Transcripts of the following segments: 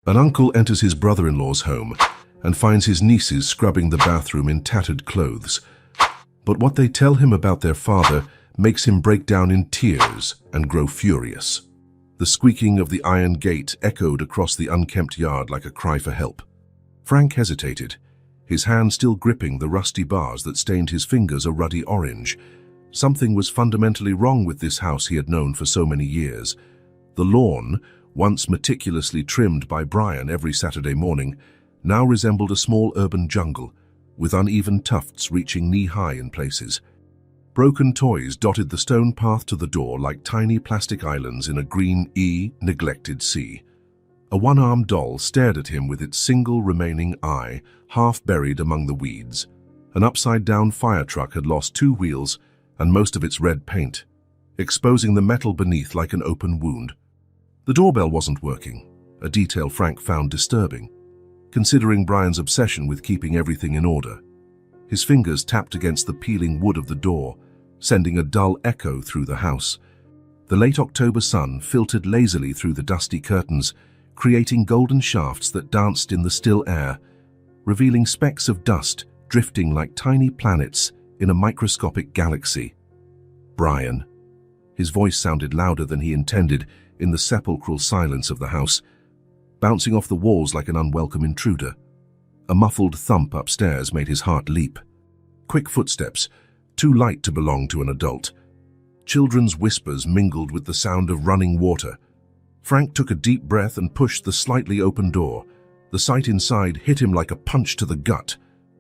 An uncle enters his brother-in-law's home and finds his nieces scrubbing the bathroom in tattered clothes. But what they tell him about their father makes him break down in tears and grow furious. The squeaking of the iron gate echoed across the unkempt yard like a cry for help. Frank hesitated, his hand still gripping the rusty bars that stained his fingers a ruddy orange. Something was fundamentally wrong with this house he had known for so many years. The lawn, once meticulously trimmed by Brian every Saturday morning, now resembled a small urban jungle, with uneven tufts reaching knee-high in places. Broken toys dotted the stone path to the door like tiny plastic islands in a green, neglected sea. A one-armed doll stared at him with its single remaining eye, half buried among the weeds. An upside-down fire truck had lost 2 wheels and most of its red paint, exposing the metal beneath like an open wound. The doorbell wasn't working, a detail Frank found disturbing, considering Brian's obsession with keeping everything in order. His fingers tapped against the peeling wood of the door, sending a dull echo through the house. The late October sun filtered lazily through the dusty curtains, creating golden shafts that danced in the still air, revealing specks of dust drifting like tiny planets in a microscopic galaxy. Brian. His voice sounded louder than he intended in the sepulchral silence of the house, bouncing off the walls like an unwelcome intruder. A muffled thump upstairs made his heart leap. Quick footsteps, too light to belong to an adult. Children's whispers mingled with the sound of running water. Frank took a deep breath and pushed the slightly open door. The sight inside hit him like a punch to the gut.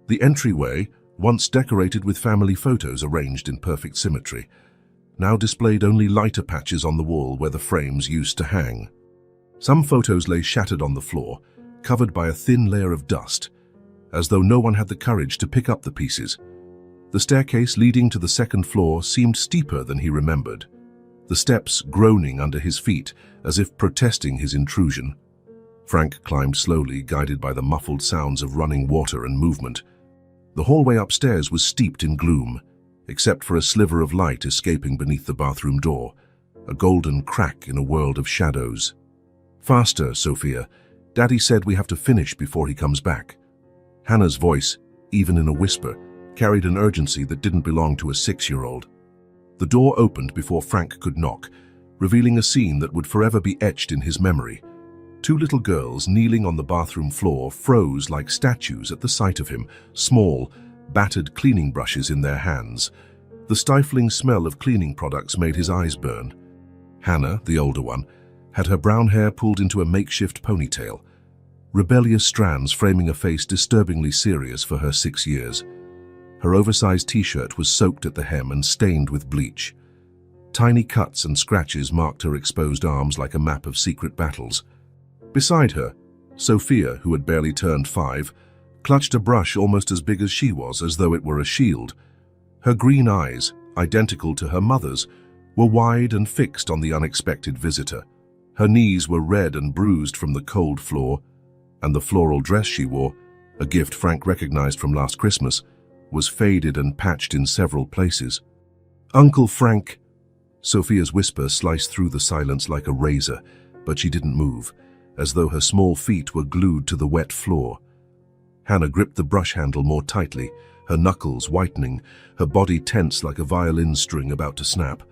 The entryway, once decorated with family photos arranged in perfect symmetry, now displayed only lighter patches on the wall where the frames used to hang. Some photos lay shattered on the floor, covered by a thin layer of dust, as though no one had the courage to pick up the pieces. The staircase leading to the second floor seemed steeper than he remembered, the steps groaning under his feet as if protesting his intrusion. Frank climbed slowly, guided by the muffled sounds of running water and movement. The hallway upstairs was steeped in gloom, except for a sliver of light escaping beneath the bathroom door, a golden crack in a world of shadows. "Faster, Sophia. Daddy said we have to finish before he comes back." Hannah's voice, even in a whisper, carried an urgency that didn't belong to a 6-year-old. The door opened before Frank could knock, revealing a scene that would forever be etched in his memory. 2 little girls kneeling on the bathroom floor froze like statues at the sight of him, small, battered cleaning brushes in their hands. The stifling smell of cleaning products made his eyes burn. Hannah, the older one, had her brown hair pulled into a makeshift ponytail, rebellious strands framing a face disturbingly serious for her 6 years. Her oversized t-shirt was soaked at the hem and stained with bleach. Tiny cuts and scratches marked her exposed arms like a map of secret battles. Beside her, Sophia, who had barely turned 5, clutched a brush almost as big as she was, as though it were a shield. Her green eyes, identical to her mother's, were wide and fixed on the unexpected visitor. Her knees were red and bruised from the cold floor, and the floral dress she wore, a gift Frank recognized from last Christmas, was faded and patched in several places. "Uncle Frank!" Sophia's whisper sliced through the silence like a razor, but she didn't move, as though her small feet were glued to the wet floor. Hannah gripped the brush handle more tightly, her knuckles whitening, her body tense like a violin string about to snap.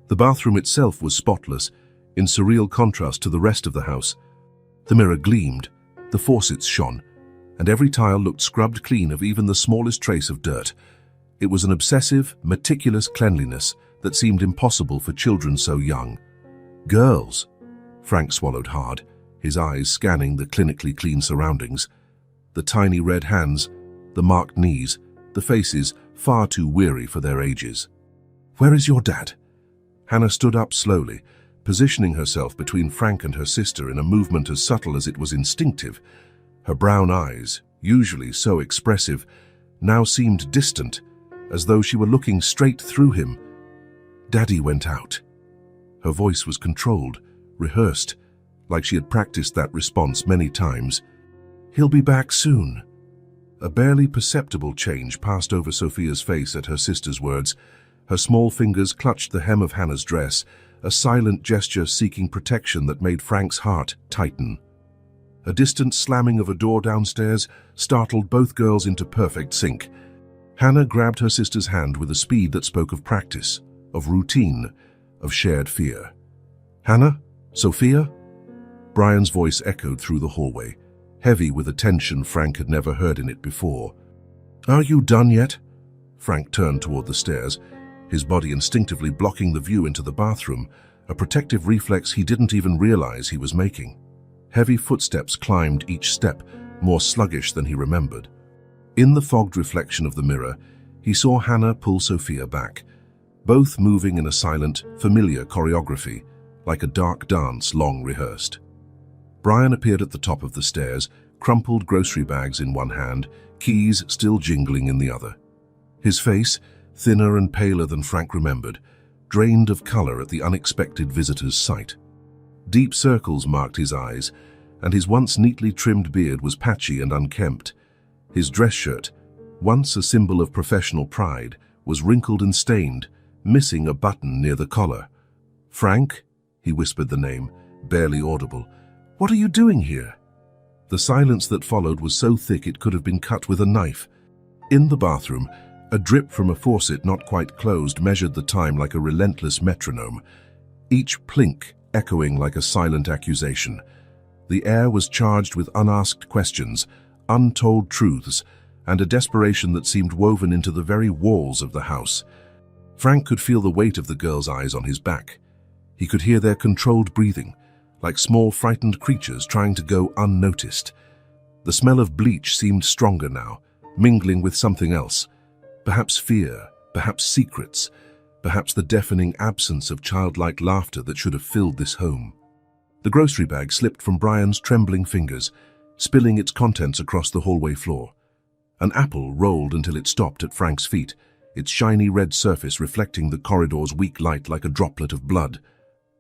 The bathroom itself was spotless, in surreal contrast to the rest of the house. The mirror gleamed, the faucets shone, and every tile looked scrubbed clean of even the smallest trace of dirt. It was an obsessive, meticulous cleanliness that seemed impossible for children so young. "Girls!" Frank swallowed hard, his eyes scanning the clinically clean surroundings. The tiny red hands, the marked knees, the faces far too weary for their ages. "Where is your dad?" Hannah stood up slowly, positioning herself between Frank and her sister in a movement as subtle as it was instinctive. Her brown eyes, usually so expressive, now seemed distant, as though she were looking straight through him. "Daddy went out." Her voice was controlled, rehearsed, like she had practiced that response many times. "He'll be back soon." A barely perceptible change passed over Sophia's face at her sister's words. Her small fingers clutched the hem of Hannah's dress, a silent gesture seeking protection that made Frank's heart tighten. A distant slamming of a door downstairs startled both girls into perfect sync. Hannah grabbed her sister's hand with a speed that spoke of practice, of routine, of shared fear. "Hannah? Sophia?" Brian's voice echoed through the hallway, heavy with a tension Frank had never heard in it before. "Are you done yet?" Frank turned toward the stairs, his body instinctively blocking the view into the bathroom, a protective reflex he didn't even realize he was making. Heavy footsteps climbed each step, more sluggish than he remembered. In the fogged reflection of the mirror, he saw Hannah pull Sophia back, both moving in a silent, familiar choreography, like a dark dance long rehearsed. Brian appeared at the top of the stairs, crumpled grocery bags in one hand, keys still jingling in the other. His face, thinner and paler than Frank remembered, drained of color at the unexpected visitor's sight. Deep circles marked his eyes, and his once neatly trimmed beard was patchy and unkempt. His dress shirt, once a symbol of professional pride, was wrinkled and stained, missing a button near the collar. "Frank?" he whispered the name, barely audible. "What are you doing here?" The silence that followed was so thick it could have been cut with a knife. In the bathroom, a drip from a faucet not quite closed measured the time like a relentless metronome, each plink echoing like a silent accusation. The air was charged with unasked questions, untold truths, and a desperation that seemed woven into the very walls of the house. Frank could feel the weight of the girls' eyes on his back. He could hear their controlled breathing, like small frightened creatures trying to go unnoticed. The smell of bleach seemed stronger now, mingling with something else. Perhaps fear, perhaps secrets, perhaps the deafening absence of childlike laughter that should have filled this home. The grocery bag slipped from Brian's trembling fingers, spilling its contents across the hallway floor. An apple rolled until it stopped at Frank's feet, its shiny red surface reflecting the corridor's weak light like a droplet of blood.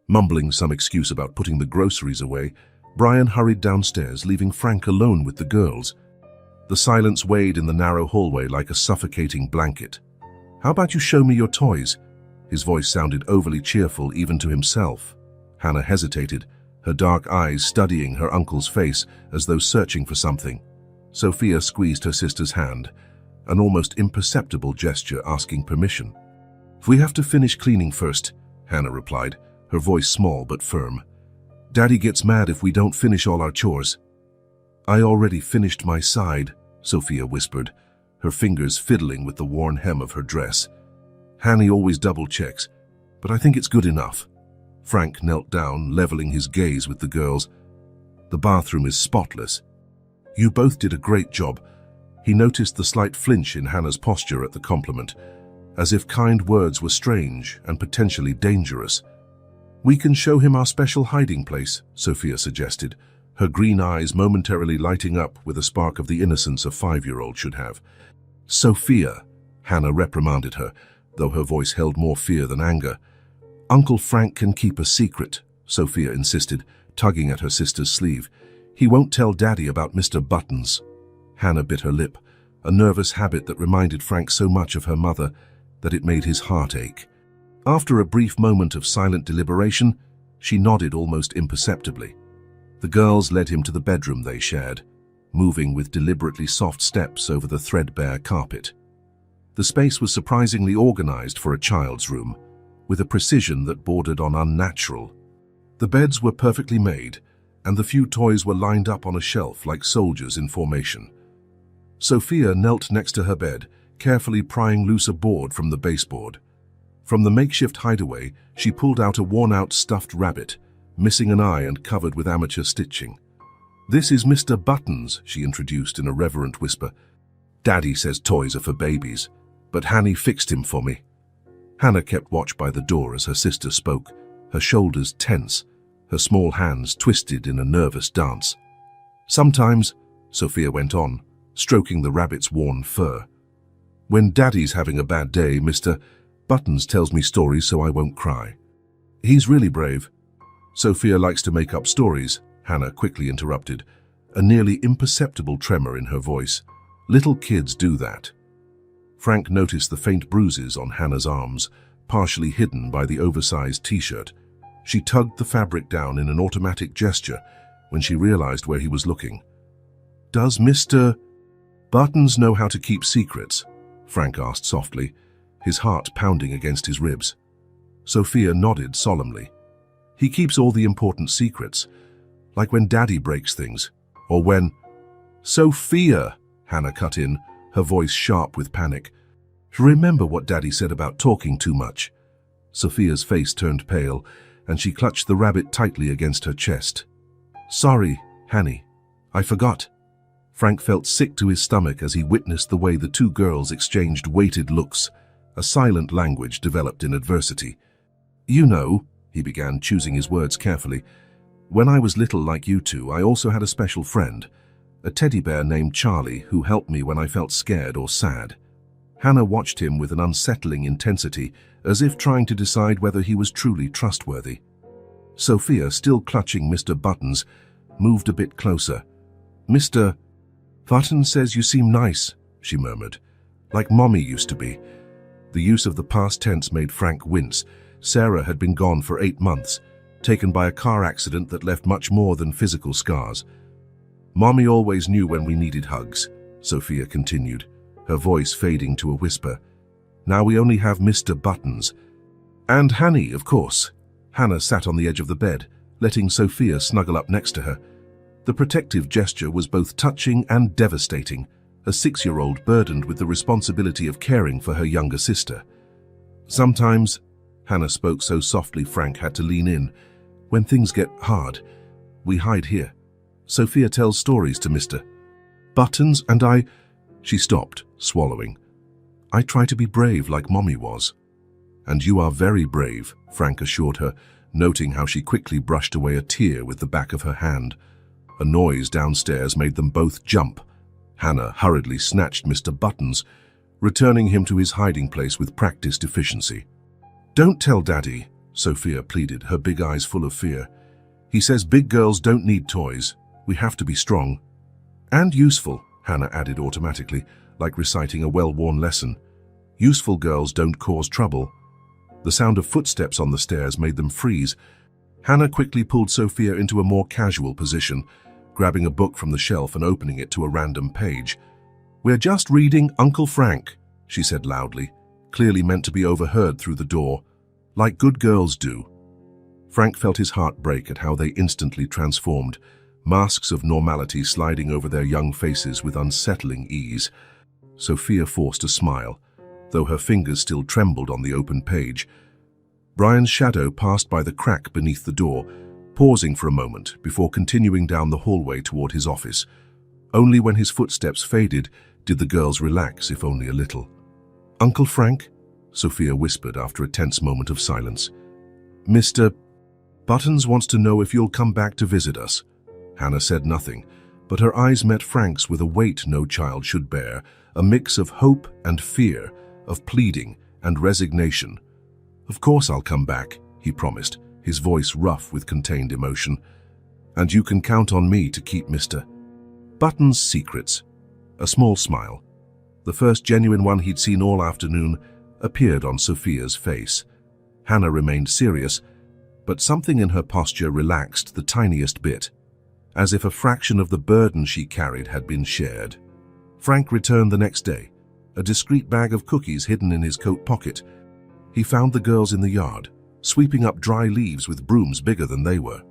Mumbling some excuse about putting the groceries away, Brian hurried downstairs, leaving Frank alone with the girls. The silence weighed in the narrow hallway like a suffocating blanket. "How about you show me your toys?" His voice sounded overly cheerful even to himself. Hannah hesitated, her dark eyes studying her uncle's face as though searching for something. Sophia squeezed her sister's hand, an almost imperceptible gesture asking permission. "We have to finish cleaning first," Hannah replied, her voice small but firm. "Daddy gets mad if we don't finish all our chores." "I already finished my side," Sophia whispered, her fingers fiddling with the worn hem of her dress. "Hanny always double-checks, but I think it's good enough." Frank knelt down, leveling his gaze with the girls. "The bathroom is spotless. You both did a great job." He noticed the slight flinch in Hannah's posture at the compliment, as if kind words were strange and potentially dangerous. "We can show him our special hiding place," Sophia suggested, her green eyes momentarily lighting up with a spark of the innocence a 5-year-old should have. "Sophia," Hannah reprimanded her, though her voice held more fear than anger. "Uncle Frank can keep a secret," Sophia insisted, tugging at her sister's sleeve. "He won't tell Daddy about Mr. Buttons." Hannah bit her lip, a nervous habit that reminded Frank so much of her mother that it made his heart ache. After a brief moment of silent deliberation, she nodded almost imperceptibly. The girls led him to the bedroom they shared, moving with deliberately soft steps over the threadbare carpet. The space was surprisingly organized for a child's room, with a precision that bordered on unnatural. The beds were perfectly made, and the few toys were lined up on a shelf like soldiers in formation. Sophia knelt next to her bed, carefully prying loose a board from the baseboard. From the makeshift hideaway, she pulled out a worn-out stuffed rabbit, missing an eye and covered with amateur stitching. "This is Mr. Buttons," she introduced in a reverent whisper. "Daddy says toys are for babies, but Hanny fixed him for me." Hannah kept watch by the door as her sister spoke, her shoulders tense, her small hands twisted in a nervous dance. "Sometimes," Sophia went on, stroking the rabbit's worn fur, "when Daddy's having a bad day, Mr. Buttons tells me stories so I won't cry. He's really brave." "Sophia likes to make up stories," Hannah quickly interrupted, a nearly imperceptible tremor in her voice. "Little kids do that." Frank noticed the faint bruises on Hannah's arms, partially hidden by the oversized t-shirt. She tugged the fabric down in an automatic gesture, when she realized where he was looking. "Does Mr. Buttons know how to keep secrets?" Frank asked softly, his heart pounding against his ribs. Sophia nodded solemnly. "He keeps all the important secrets, like when Daddy breaks things, or when—" "Sophia!" Hannah cut in, her voice sharp with panic. "Remember what Daddy said about talking too much." Sophia's face turned pale, and she clutched the rabbit tightly against her chest. "Sorry, Hanny. I forgot." Frank felt sick to his stomach as he witnessed the way the two girls exchanged weighted looks. A silent language developed in adversity. "You know," he began, choosing his words carefully, "when I was little like you two, I also had a special friend, a teddy bear named Charlie, who helped me when I felt scared or sad." Hannah watched him with an unsettling intensity, as if trying to decide whether he was truly trustworthy. Sophia, still clutching Mr. Buttons, moved a bit closer. "Mr. Buttons says you seem nice," she murmured, "like Mommy used to be." The use of the past tense made Frank wince. Sarah had been gone for 8 months, taken by a car accident that left much more than physical scars. "Mommy always knew when we needed hugs," Sophia continued, her voice fading to a whisper. "Now we only have Mr. Buttons. And Hanny, of course." Hannah sat on the edge of the bed, letting Sophia snuggle up next to her. The protective gesture was both touching and devastating, a 6-year-old burdened with the responsibility of caring for her younger sister. "Sometimes," Hannah spoke so softly Frank had to lean in, "when things get hard, we hide here. Sophia tells stories to Mr. Buttons and I—" She stopped, swallowing. "I try to be brave like Mommy was." "And you are very brave," Frank assured her, noting how she quickly brushed away a tear with the back of her hand. A noise downstairs made them both jump. Hannah hurriedly snatched Mr. Buttons, returning him to his hiding place with practiced efficiency. "Don't tell Daddy," Sophia pleaded, her big eyes full of fear. "He says big girls don't need toys. We have to be strong." "And useful," Hannah added automatically, like reciting a well-worn lesson. "Useful girls don't cause trouble." The sound of footsteps on the stairs made them freeze. Hannah quickly pulled Sophia into a more casual position, grabbing a book from the shelf and opening it to a random page. "We're just reading Uncle Frank," she said loudly, clearly meant to be overheard through the door, "like good girls do." Frank felt his heart break at how they instantly transformed, masks of normality sliding over their young faces with unsettling ease. Sophia forced a smile, though her fingers still trembled on the open page. Brian's shadow passed by the crack beneath the door, pausing for a moment before continuing down the hallway toward his office. Only when his footsteps faded did the girls relax, if only a little. "Uncle Frank?" Sophia whispered after a tense moment of silence. "Mr. Buttons wants to know if you'll come back to visit us." Hannah said nothing, but her eyes met Frank's with a weight no child should bear, a mix of hope and fear, of pleading and resignation. "Of course I'll come back," he promised, his voice rough with contained emotion. "And you can count on me to keep Mr. Buttons' secrets." A small smile, the first genuine one he'd seen all afternoon, appeared on Sophia's face. Hannah remained serious, but something in her posture relaxed the tiniest bit, as if a fraction of the burden she carried had been shared. Frank returned the next day, a discreet bag of cookies hidden in his coat pocket. He found the girls in the yard, sweeping up dry leaves with brooms bigger than they were.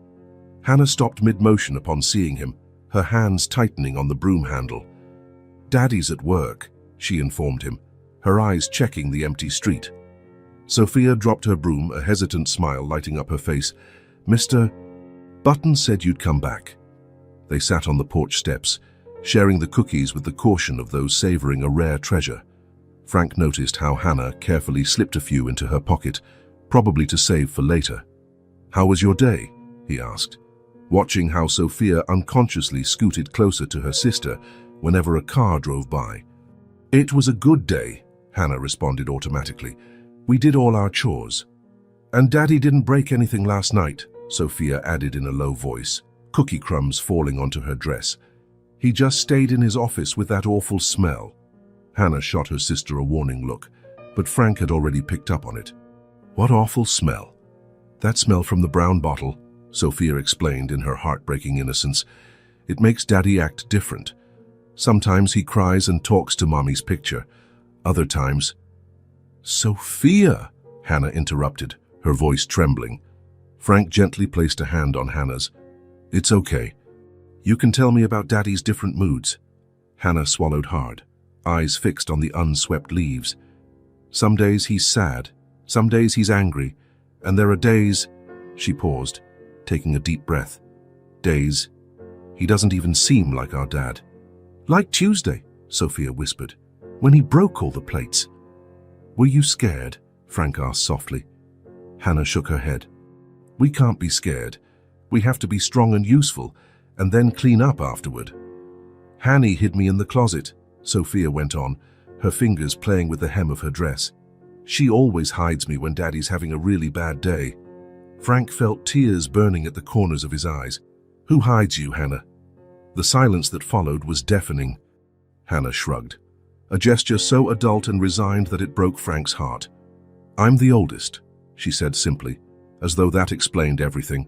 Hannah stopped mid-motion upon seeing him, her hands tightening on the broom handle. "Daddy's at work," she informed him, her eyes checking the empty street. Sophia dropped her broom, a hesitant smile lighting up her face. "Mr. Buttons said you'd come back." They sat on the porch steps, sharing the cookies with the caution of those savoring a rare treasure. Frank noticed how Hannah carefully slipped a few into her pocket, probably to save for later. "How was your day?" he asked, watching how Sophia unconsciously scooted closer to her sister whenever a car drove by. "It was a good day," Hannah responded automatically. "We did all our chores." "And Daddy didn't break anything last night," Sophia added in a low voice, cookie crumbs falling onto her dress. "He just stayed in his office with that awful smell." Hannah shot her sister a warning look, but Frank had already picked up on it. "What awful smell?" "That smell from the brown bottle," Sophia explained in her heartbreaking innocence. It makes Daddy act different. Sometimes he cries and talks to Mommy's picture. Other times... Sophia, Hannah interrupted, her voice trembling. Frank gently placed a hand on Hannah's. It's okay. You can tell me about Daddy's different moods. Hannah swallowed hard, eyes fixed on the unswept leaves. Some days he's sad, some days he's angry, and there are days... She paused, taking a deep breath. Days... He doesn't even seem like our dad. Like Tuesday, Sophia whispered, when he broke all the plates. Were you scared? Frank asked softly. Hannah shook her head. We can't be scared. We have to be strong and useful, and then clean up afterward. Hanny hid me in the closet, Sophia went on, her fingers playing with the hem of her dress. She always hides me when Daddy's having a really bad day. Frank felt tears burning at the corners of his eyes. Who hides you, Hannah? The silence that followed was deafening. Hannah shrugged, a gesture so adult and resigned that it broke Frank's heart. I'm the oldest, she said simply, as though that explained everything.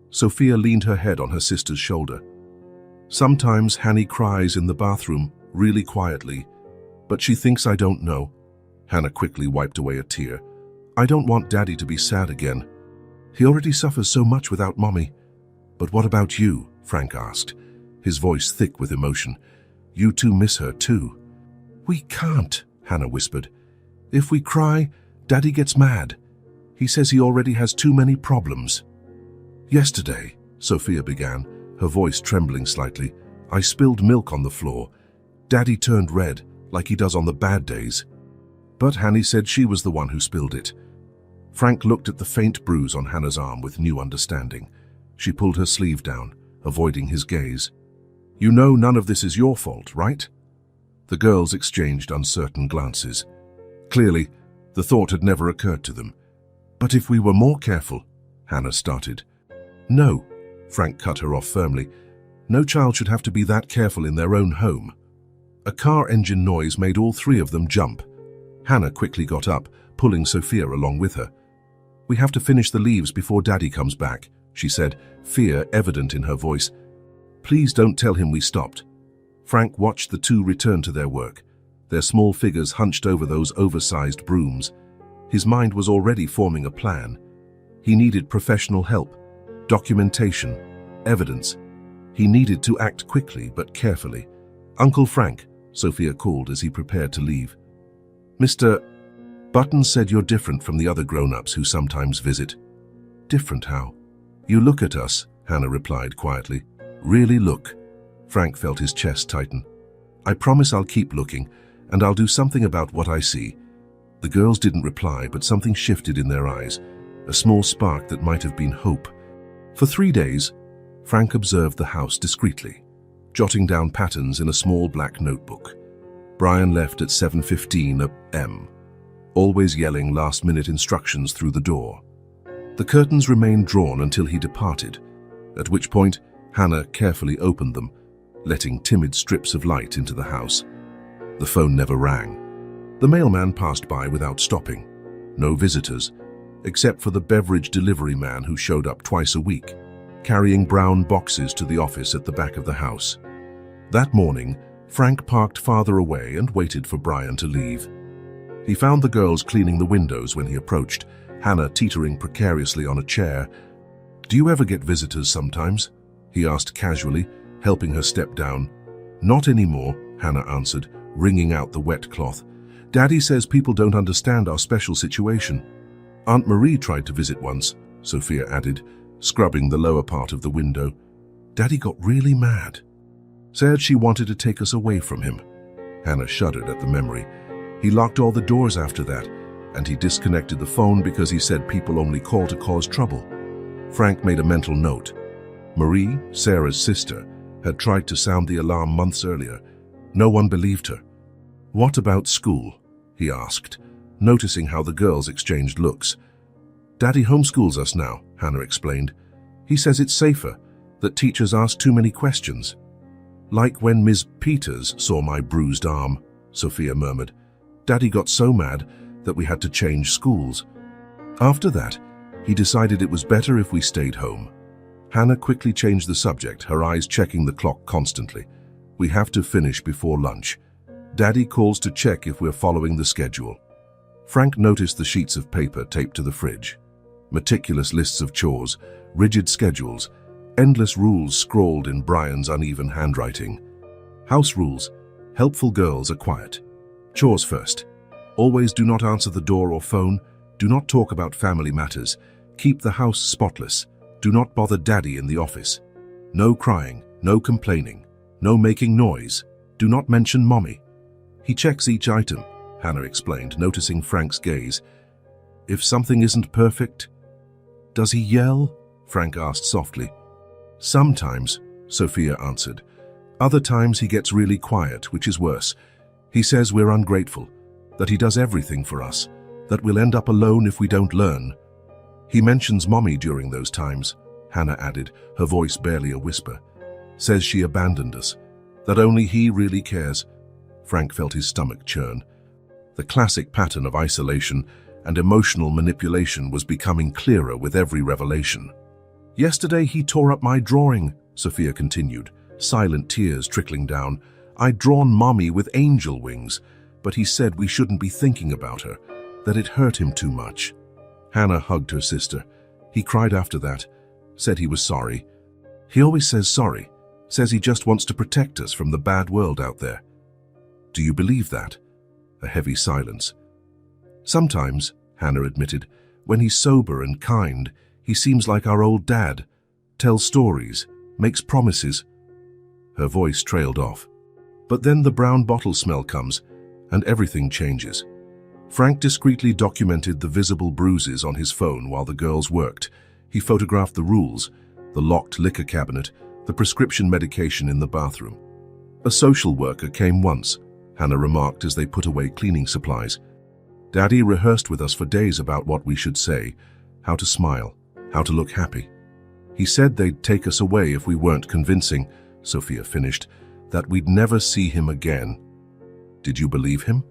Sophia leaned her head on her sister's shoulder. Sometimes Hanny cries in the bathroom, really quietly, but she thinks I don't know. Hannah quickly wiped away a tear. I don't want Daddy to be sad again. He already suffers so much without Mommy. But what about you? Frank asked, his voice thick with emotion. You two miss her too. We can't, Hannah whispered. If we cry, Daddy gets mad. He says he already has too many problems. Yesterday, Sophia began, her voice trembling slightly, I spilled milk on the floor. Daddy turned red, like he does on the bad days. But Hanny said she was the one who spilled it. Frank looked at the faint bruise on Hannah's arm with new understanding. She pulled her sleeve down, avoiding his gaze. You know none of this is your fault, right? The girls exchanged uncertain glances. Clearly, the thought had never occurred to them. But if we were more careful, Hannah started. No, Frank cut her off firmly. No child should have to be that careful in their own home. A car engine noise made all three of them jump. Hannah quickly got up, pulling Sophia along with her. We have to finish the leaves before Daddy comes back, she said, fear evident in her voice. Please don't tell him we stopped. Frank watched the two return to their work, their small figures hunched over those oversized brooms. His mind was already forming a plan. He needed professional help, documentation, evidence. He needed to act quickly but carefully. Uncle Frank, Sophia called as he prepared to leave. Mr. Button said you're different from the other grown-ups who sometimes visit. Different how? You look at us, Hannah replied quietly. Really look. Frank felt his chest tighten. I promise I'll keep looking, and I'll do something about what I see. The girls didn't reply, but something shifted in their eyes, a small spark that might have been hope. For 3 days, Frank observed the house discreetly, jotting down patterns in a small black notebook. Brian left at 7:15 a.m., always yelling last-minute instructions through the door. The curtains remained drawn until he departed, at which point Hannah carefully opened them, letting timid strips of light into the house. The phone never rang. The mailman passed by without stopping. No visitors, except for the beverage delivery man who showed up twice a week, carrying brown boxes to the office at the back of the house. That morning, Frank parked farther away and waited for Brian to leave. He found the girls cleaning the windows when he approached, Hannah teetering precariously on a chair. Do you ever get visitors sometimes? He asked casually, helping her step down. Not anymore, Hannah answered, wringing out the wet cloth. Daddy says people don't understand our special situation. Aunt Marie tried to visit once, Sophia added, scrubbing the lower part of the window. Daddy got really mad. Said she wanted to take us away from him. Hannah shuddered at the memory. He locked all the doors after that, and he disconnected the phone because he said people only call to cause trouble. Frank made a mental note. Marie, Sarah's sister, had tried to sound the alarm months earlier. No one believed her. What about school? He asked, noticing how the girls exchanged looks. Daddy homeschools us now, Hannah explained. He says it's safer, that teachers ask too many questions. Like when Ms. Peters saw my bruised arm, Sophia murmured. Daddy got so mad that we had to change schools. After that, he decided it was better if we stayed home. Hannah quickly changed the subject, her eyes checking the clock constantly. We have to finish before lunch. Daddy calls to check if we're following the schedule. Frank noticed the sheets of paper taped to the fridge. Meticulous lists of chores, rigid schedules, endless rules scrawled in Brian's uneven handwriting. House rules: helpful girls are quiet. Chores first. Always do not answer the door or phone. Do not talk about family matters. Keep the house spotless. Do not bother Daddy in the office. No crying, no complaining, no making noise. Do not mention Mommy. He checks each item, Hannah explained, noticing Frank's gaze. If something isn't perfect, does he yell? Frank asked softly. Sometimes, Sophia answered. Other times he gets really quiet, which is worse. He says we're ungrateful, that he does everything for us, that we'll end up alone if we don't learn. He mentions Mommy during those times, Hannah added, her voice barely a whisper. Says she abandoned us, that only he really cares. Frank felt his stomach churn. The classic pattern of isolation and emotional manipulation was becoming clearer with every revelation. Yesterday he tore up my drawing, Sophia continued, silent tears trickling down. I'd drawn Mommy with angel wings, but he said we shouldn't be thinking about her, that it hurt him too much. Hannah hugged her sister. He cried after that, said he was sorry. He always says sorry, says he just wants to protect us from the bad world out there. Do you believe that? A heavy silence. Sometimes, Hannah admitted, when he's sober and kind, he seems like our old dad, tells stories, makes promises. Her voice trailed off. But then the brown bottle smell comes, and everything changes. Frank discreetly documented the visible bruises on his phone while the girls worked. He photographed the rules, the locked liquor cabinet, the prescription medication in the bathroom. A social worker came once, Hannah remarked as they put away cleaning supplies. Daddy rehearsed with us for days about what we should say, how to smile, how to look happy. He said they'd take us away if we weren't convincing, Sophia finished, that we'd never see him again. Did you believe him?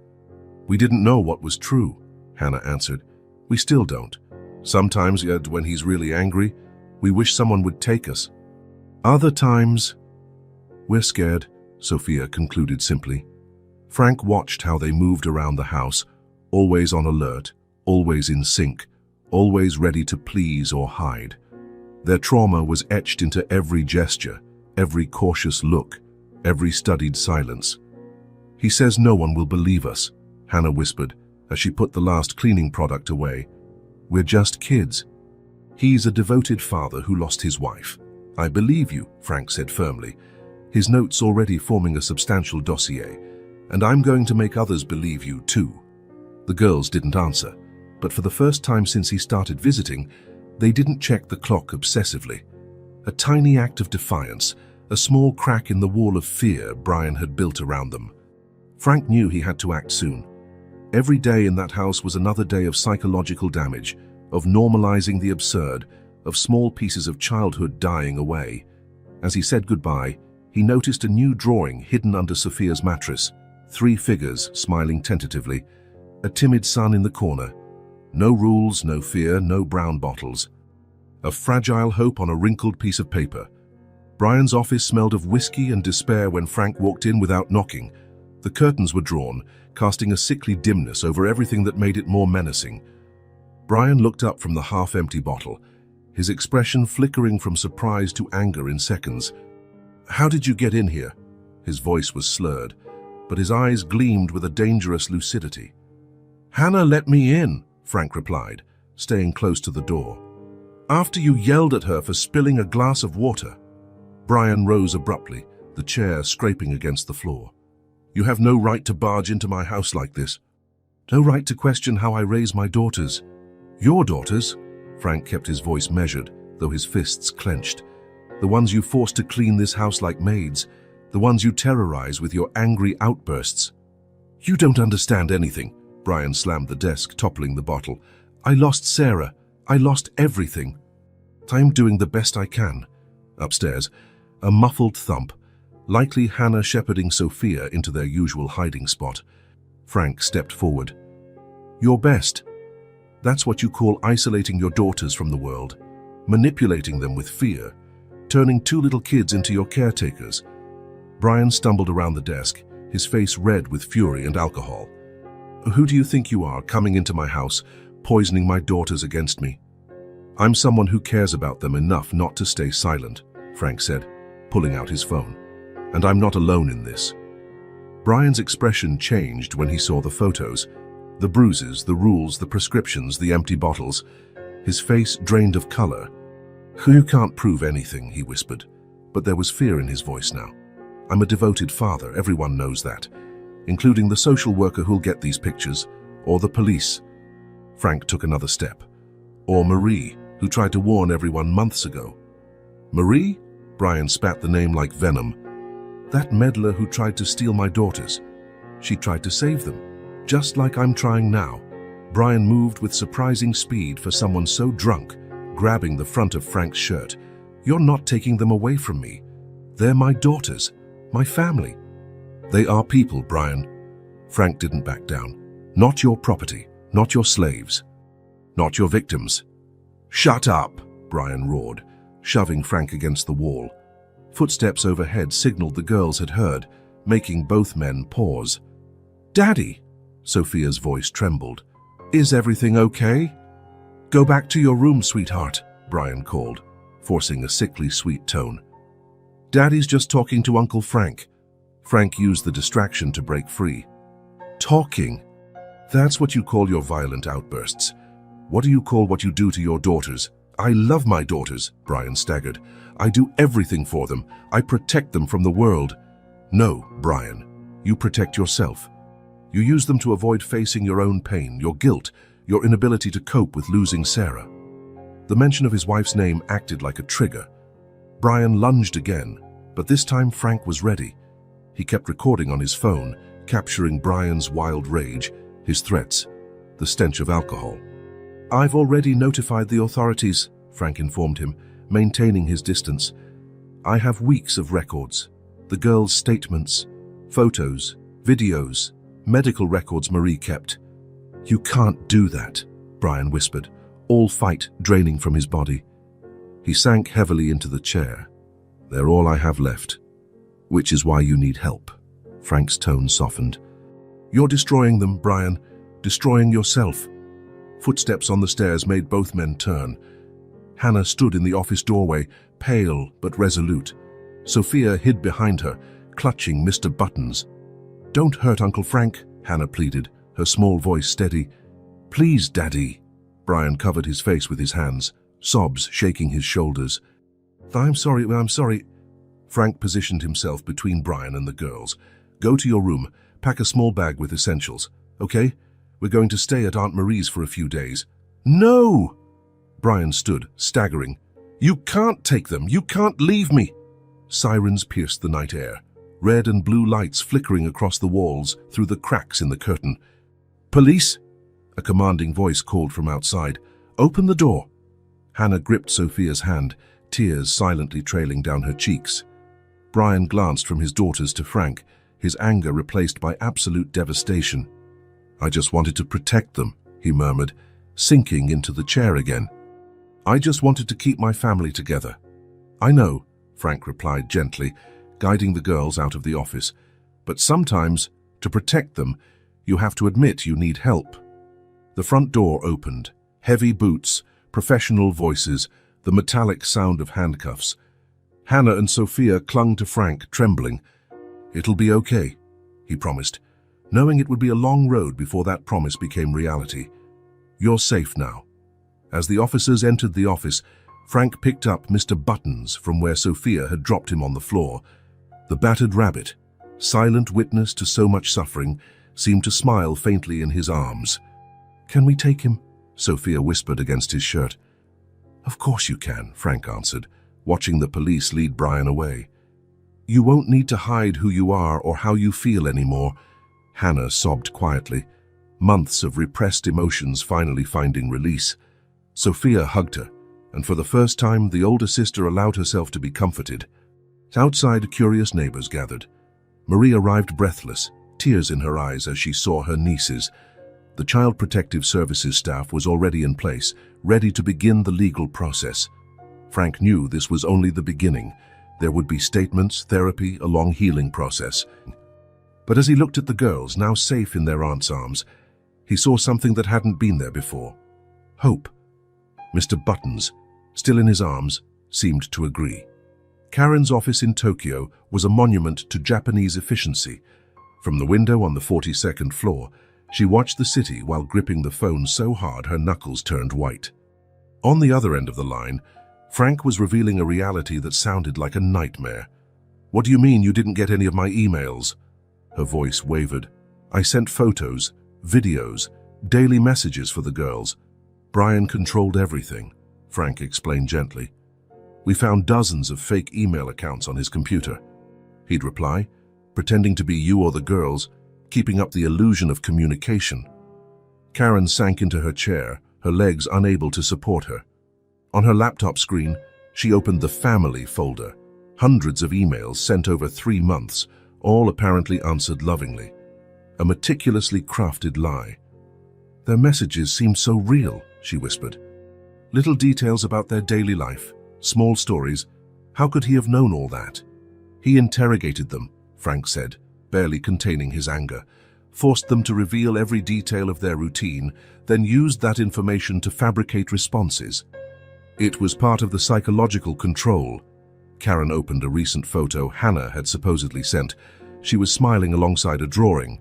We didn't know what was true, Hannah answered. We still don't. Sometimes, yet when he's really angry, we wish someone would take us. Other times, we're scared, Sophia concluded simply. Frank watched how they moved around the house, always on alert, always in sync, always ready to please or hide. Their trauma was etched into every gesture, every cautious look, every studied silence. He says no one will believe us, Hannah whispered as she put the last cleaning product away. We're just kids. He's a devoted father who lost his wife. I believe you, Frank said firmly, his notes already forming a substantial dossier, and I'm going to make others believe you too. The girls didn't answer, but for the first time since he started visiting, they didn't check the clock obsessively. A tiny act of defiance, a small crack in the wall of fear Brian had built around them. Frank knew he had to act soon. Every day in that house was another day of psychological damage, of normalizing the absurd, of small pieces of childhood dying away. As he said goodbye, he noticed a new drawing hidden under Sophia's mattress, 3 figures smiling tentatively, a timid son in the corner. No rules, no fear, no brown bottles. A fragile hope on a wrinkled piece of paper. Brian's office smelled of whiskey and despair when Frank walked in without knocking. The curtains were drawn, casting a sickly dimness over everything that made it more menacing. Brian looked up from the half-empty bottle, his expression flickering from surprise to anger in seconds. How did you get in here? His voice was slurred, but his eyes gleamed with a dangerous lucidity. Hannah let me in, Frank replied, staying close to the door. After you yelled at her for spilling a glass of water. Brian rose abruptly, the chair scraping against the floor. You have no right to barge into my house like this. No right to question how I raise my daughters. Your daughters? Frank kept his voice measured, though his fists clenched. The ones you forced to clean this house like maids. The ones you terrorize with your angry outbursts. You don't understand anything. Brian slammed the desk, toppling the bottle. I lost Sarah. I lost everything. I'm doing the best I can. Upstairs, a muffled thump, likely Hannah shepherding Sophia into their usual hiding spot. Frank stepped forward. Your best. That's what you call isolating your daughters from the world, manipulating them with fear, turning two little kids into your caretakers." Brian stumbled around the desk, his face red with fury and alcohol. "Who do you think you are, coming into my house, poisoning my daughters against me?" "I'm someone who cares about them enough not to stay silent," Frank said, pulling out his phone. "And I'm not alone in this." Brian's expression changed when he saw the photos. The bruises, the rules, the prescriptions, the empty bottles. His face drained of color. "You can't prove anything," he whispered, but there was fear in his voice now. "I'm a devoted father, everyone knows that, including the social worker who'll get these pictures, or the police." Frank took another step. "Or Marie, who tried to warn everyone months ago." "Marie?" Brian spat the name like venom. "That meddler who tried to steal my daughters. She tried to save them, just like I'm trying now." Brian moved with surprising speed for someone so drunk, grabbing the front of Frank's shirt. "You're not taking them away from me. They're my daughters, my family." "They are people, Brian." Frank didn't back down. "Not your property, not your slaves, not your victims." "Shut up," Brian roared, shoving Frank against the wall. Footsteps overhead signaled the girls had heard, making both men pause. "Daddy," Sophia's voice trembled. "Is everything okay?" "Go back to your room, sweetheart," Brian called, forcing a sickly sweet tone. "Daddy's just talking to Uncle Frank." Frank used the distraction to break free. "Talking? That's what you call your violent outbursts. What do you call what you do to your daughters?" "I love my daughters," Brian staggered. "I do everything for them. I protect them from the world." "No, Brian. You protect yourself. You use them to avoid facing your own pain, your guilt, your inability to cope with losing Sarah." The mention of his wife's name acted like a trigger. Brian lunged again, but this time Frank was ready. He kept recording on his phone, capturing Brian's wild rage, his threats, the stench of alcohol. "I've already notified the authorities," Frank informed him, maintaining his distance. "I have weeks of records. The girls' statements, photos, videos, medical records Marie kept." "You can't do that," Brian whispered, all fight draining from his body. He sank heavily into the chair. "They're all I have left. Which is why you need help." Frank's tone softened. "You're destroying them, Brian. Destroying yourself." Footsteps on the stairs made both men turn. Hannah stood in the office doorway, pale but resolute. Sophia hid behind her, clutching Mr. Buttons. "Don't hurt Uncle Frank," Hannah pleaded, her small voice steady. "Please, Daddy." Brian covered his face with his hands, sobs shaking his shoulders. I'm sorry. Frank positioned himself between Brian and the girls. "Go to your room, pack a small bag with essentials, okay? We're going to stay at Aunt Marie's for a few days." "No!" Brian stood, staggering. "You can't take them. You can't leave me." Sirens pierced the night air, red and blue lights flickering across the walls through the cracks in the curtain. "Police!" A commanding voice called from outside. "Open the door." Hannah gripped Sophia's hand, tears silently trailing down her cheeks. Brian glanced from his daughters to Frank, his anger replaced by absolute devastation. "I just wanted to protect them," he murmured, sinking into the chair again. "I just wanted to keep my family together." "I know," Frank replied gently, guiding the girls out of the office. "But sometimes, to protect them, you have to admit you need help." The front door opened. Heavy boots, professional voices, the metallic sound of handcuffs. Hannah and Sophia clung to Frank, trembling. "It'll be okay," he promised, knowing it would be a long road before that promise became reality. "You're safe now." As the officers entered the office, Frank picked up Mr. Buttons from where Sophia had dropped him on the floor. The battered rabbit, silent witness to so much suffering, seemed to smile faintly in his arms. "Can we take him?" Sophia whispered against his shirt. "Of course you can," Frank answered, watching the police lead Brian away. "You won't need to hide who you are or how you feel anymore," Hannah sobbed quietly, months of repressed emotions finally finding release. Sophia hugged her, and for the first time the older sister allowed herself to be comforted. Outside, curious neighbors gathered. Marie arrived breathless, tears in her eyes as she saw her nieces. The Child Protective Services staff was already in place, ready to begin the legal process. Frank knew this was only the beginning. There would be statements, therapy, a long healing process. But as he looked at the girls, now safe in their aunt's arms, he saw something that hadn't been there before. Hope. Mr. Buttons, still in his arms, seemed to agree. Karen's office in Tokyo was a monument to Japanese efficiency. From the window on the 42nd floor, she watched the city while gripping the phone so hard her knuckles turned white. On the other end of the line, Frank was revealing a reality that sounded like a nightmare. "What do you mean you didn't get any of my emails?" Her voice wavered. "I sent photos, videos, daily messages for the girls. Brian controlled everything," Frank explained gently. "We found dozens of fake email accounts on his computer." He'd reply, pretending to be you or the girls, keeping up the illusion of communication. Karen sank into her chair, her legs unable to support her. On her laptop screen, she opened the family folder. Hundreds of emails sent over 3 months, all apparently answered lovingly. A meticulously crafted lie. "Their messages seemed so real," she whispered. "Little details about their daily life, small stories. How could he have known all that?" "He interrogated them," Frank said, barely containing his anger. "Forced them to reveal every detail of their routine, then used that information to fabricate responses. It was part of the psychological control." Karen opened a recent photo Hannah had supposedly sent. She was smiling alongside a drawing.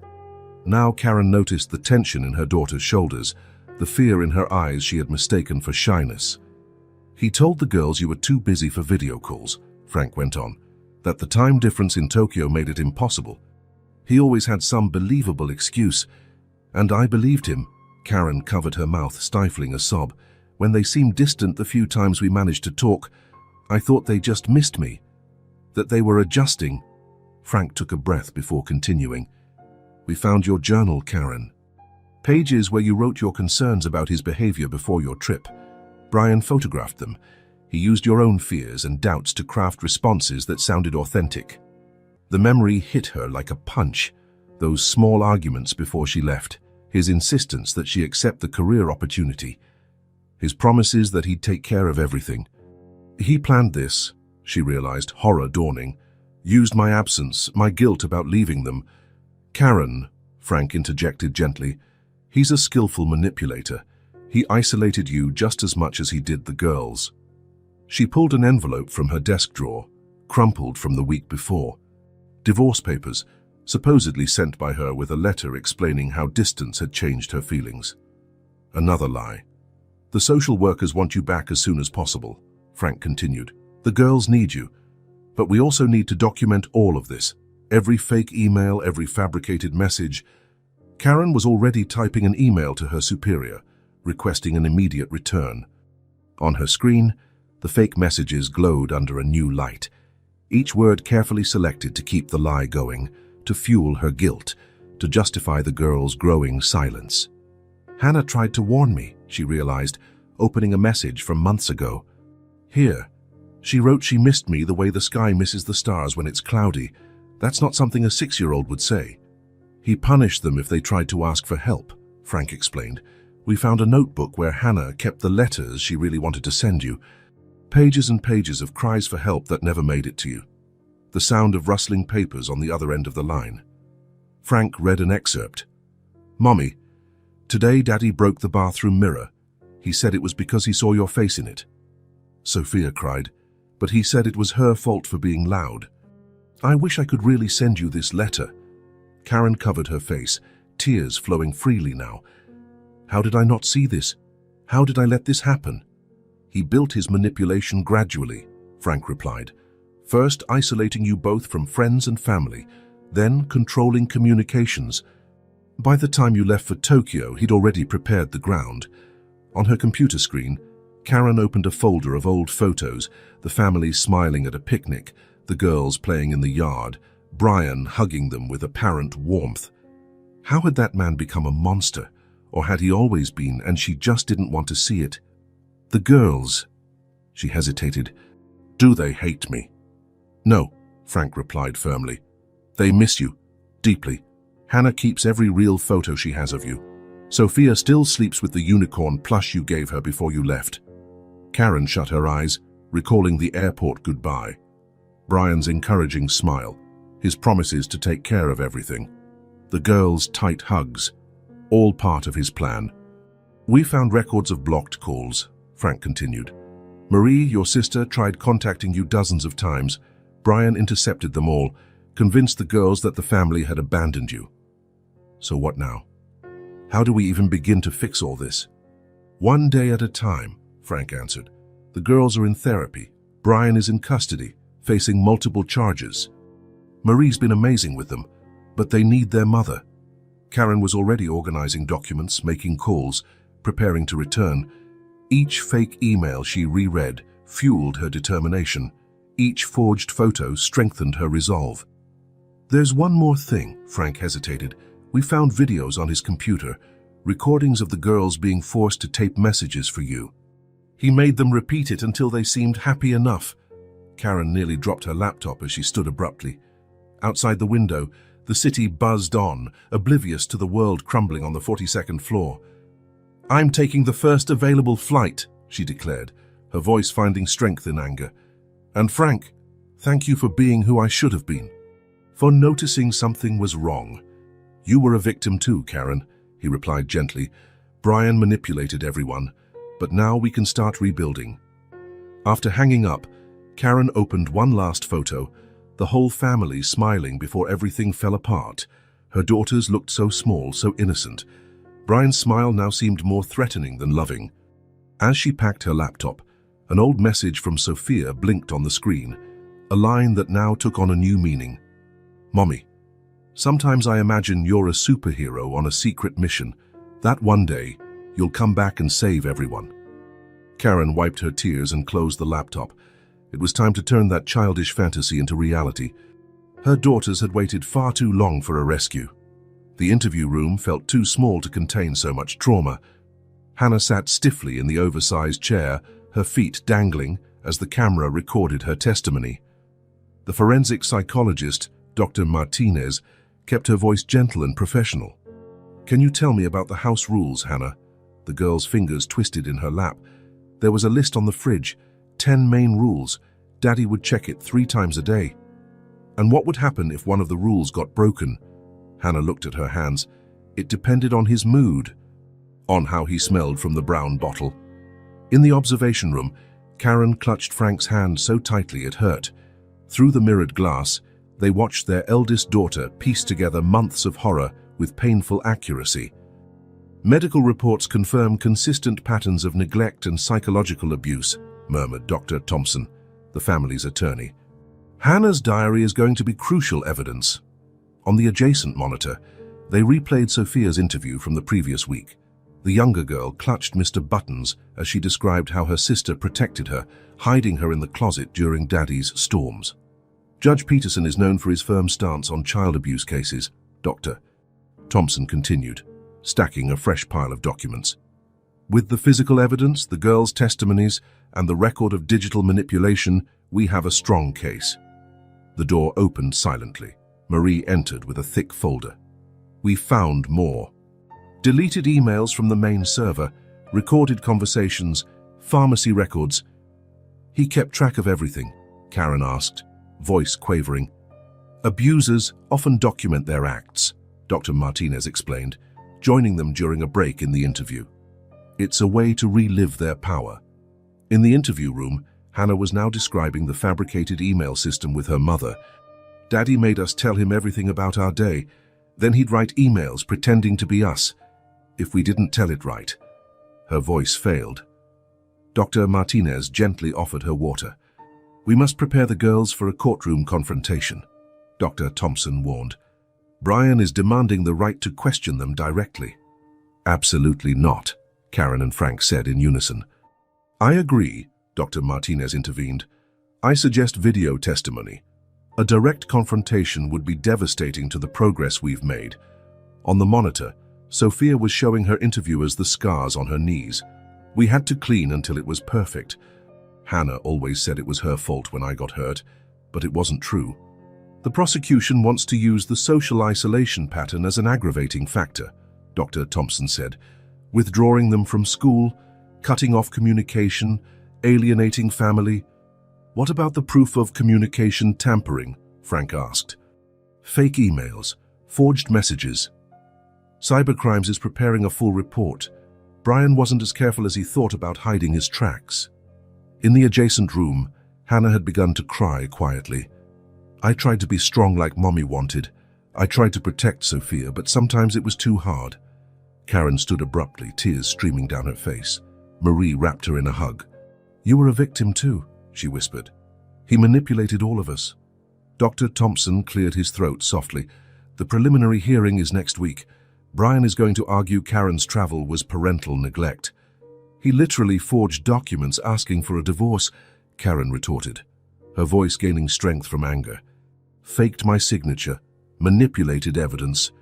Now Karen noticed the tension in her daughter's shoulders, the fear in her eyes she had mistaken for shyness. "He told the girls you were too busy for video calls," Frank went on, "that the time difference in Tokyo made it impossible. He always had some believable excuse, and I believed him." Karen covered her mouth, stifling a sob. "When they seemed distant the few times we managed to talk, I thought they just missed me, that they were adjusting." Frank took a breath before continuing. "We found your journal, Karen. Pages where you wrote your concerns about his behavior before your trip. Brian photographed them. He used your own fears and doubts to craft responses that sounded authentic." The memory hit her like a punch. Those small arguments before she left, his insistence that she accept the career opportunity, his promises that he'd take care of everything. "He planned this," she realized, horror dawning. "Used my absence, my guilt about leaving them." "Karen," Frank interjected gently, "he's a skillful manipulator. He isolated you just as much as he did the girls." She pulled an envelope from her desk drawer, crumpled from the week before. Divorce papers, supposedly sent by her with a letter explaining how distance had changed her feelings. Another lie. "The social workers want you back as soon as possible," Frank continued. "The girls need you. But we also need to document all of this. Every fake email, every fabricated message." Karen was already typing an email to her superior, requesting an immediate return. On her screen, the fake messages glowed under a new light, each word carefully selected to keep the lie going, to fuel her guilt, to justify the girl's growing silence. "Hannah tried to warn me," she realized, opening a message from months ago. "Here. She wrote she missed me the way the sky misses the stars when it's cloudy. That's not something a 6-year-old would say." "He punished them if they tried to ask for help," Frank explained. "We found a notebook where Hannah kept the letters she really wanted to send you. Pages and pages of cries for help that never made it to you." The sound of rustling papers on the other end of the line. Frank read an excerpt. "Mommy, today Daddy broke the bathroom mirror. He said it was because he saw your face in it." Sophia cried, "But he said it was her fault for being loud." "I wish I could really send you this letter." Karen covered her face, tears flowing freely now. "How did I not see this? How did I let this happen?" "He built his manipulation gradually," Frank replied. "First isolating you both from friends and family, then controlling communications. By the time you left for Tokyo, he'd already prepared the ground." On her computer screen, Karen opened a folder of old photos, the family smiling at a picnic, the girls playing in the yard, Brian hugging them with apparent warmth. How had that man become a monster? Or had he always been and she just didn't want to see it? "The girls," she hesitated. "Do they hate me?" "No," Frank replied firmly. "They miss you, deeply. Hannah keeps every real photo she has of you. Sophia still sleeps with the unicorn plush you gave her before you left." Karen shut her eyes, recalling the airport goodbye, Brian's encouraging smile, his promises to take care of everything, the girls' tight hugs, all part of his plan. "We found records of blocked calls," Frank continued. "Marie, your sister, tried contacting you dozens of times. Brian intercepted them all, convinced the girls that the family had abandoned you. So what now? How do we even begin to fix all this?" "One day at a time," Frank answered. "The girls are in therapy. Brian is in custody, facing multiple charges. Marie's been amazing with them, but they need their mother." Karen was already organizing documents, making calls, preparing to return. Each fake email she reread fueled her determination. Each forged photo strengthened her resolve. "There's one more thing," Frank hesitated. "We found videos on his computer, recordings of the girls being forced to tape messages for you. He made them repeat it until they seemed happy enough." Karen nearly dropped her laptop as she stood abruptly. Outside the window, the city buzzed on, oblivious to the world crumbling on the 42nd floor. "I'm taking the first available flight," she declared, her voice finding strength in anger. "And Frank, thank you for being who I should have been. For noticing something was wrong. You were a victim too, Karen," he replied gently. "Brian manipulated everyone, but now we can start rebuilding." After hanging up, Karen opened one last photo, the whole family smiling before everything fell apart. Her daughters looked so small, so innocent. Brian's smile now seemed more threatening than loving. As she packed her laptop, an old message from Sophia blinked on the screen, a line that now took on a new meaning. "Mommy, sometimes I imagine you're a superhero on a secret mission, that one day you'll come back and save everyone." Karen wiped her tears and closed the laptop. It was time to turn that childish fantasy into reality. Her daughters had waited far too long for a rescue. The interview room felt too small to contain so much trauma. Hannah sat stiffly in the oversized chair, her feet dangling as the camera recorded her testimony. The forensic psychologist, Dr. Martinez, kept her voice gentle and professional. "Can you tell me about the house rules, Hannah?" The girl's fingers twisted in her lap. There was a list on the fridge, 10 main rules. Daddy would check it 3 times a day. "And what would happen if one of the rules got broken?" Hannah looked at her hands. "It depended on his mood, on how he smelled from the brown bottle." In the observation room, Karen clutched Frank's hand so tightly it hurt. Through the mirrored glass, they watched their eldest daughter piece together months of horror with painful accuracy. "Medical reports confirm consistent patterns of neglect and psychological abuse," murmured Dr. Thompson, the family's attorney. "Hannah's diary is going to be crucial evidence." On the adjacent monitor, they replayed Sophia's interview from the previous week. The younger girl clutched Mr. Buttons as she described how her sister protected her, hiding her in the closet during Daddy's storms. "Judge Peterson is known for his firm stance on child abuse cases," Dr. Thompson continued, stacking a fresh pile of documents. "With the physical evidence, the girls' testimonies, and the record of digital manipulation, we have a strong case." The door opened silently. Marie entered with a thick folder. "We found more. Deleted emails from the main server, recorded conversations, pharmacy records." "He kept track of everything?" Karen asked, voice quavering. "Abusers often document their acts," Dr. Martinez explained, joining them during a break in the interview. "It's a way to relive their power." In the interview room, Hannah was now describing the fabricated email system with her mother. "Daddy made us tell him everything about our day. Then he'd write emails pretending to be us. If we didn't tell it right." Her voice failed. Dr. Martinez gently offered her water. "We must prepare the girls for a courtroom confrontation," Dr. Thompson warned. "Brian is demanding the right to question them directly." "Absolutely not," Karen and Frank said in unison. "I agree," Dr. Martinez intervened. "I suggest video testimony. A direct confrontation would be devastating to the progress we've made." On the monitor, Sophia was showing her interviewers the scars on her knees. "We had to clean until it was perfect. Hannah always said it was her fault when I got hurt, but it wasn't true. The prosecution wants to use the social isolation pattern as an aggravating factor," Dr. Thompson said, "withdrawing them from school, cutting off communication, alienating family. What about the proof of communication tampering? Frank asked. Fake emails, forged messages. Cybercrimes is preparing a full report. Brian wasn't as careful as he thought about hiding his tracks. In the adjacent room, Hannah had begun to cry quietly. I tried to be strong like Mommy wanted. I tried to protect Sophia, but sometimes it was too hard. Karen stood abruptly, tears streaming down her face. Marie wrapped her in a hug. You were a victim too, she whispered. He manipulated all of us. Dr. Thompson cleared his throat softly. The preliminary hearing is next week. Brian is going to argue Karen's travel was parental neglect. He literally forged documents asking for a divorce, Karen retorted, her voice gaining strength from anger. Faked my signature, manipulated evidence,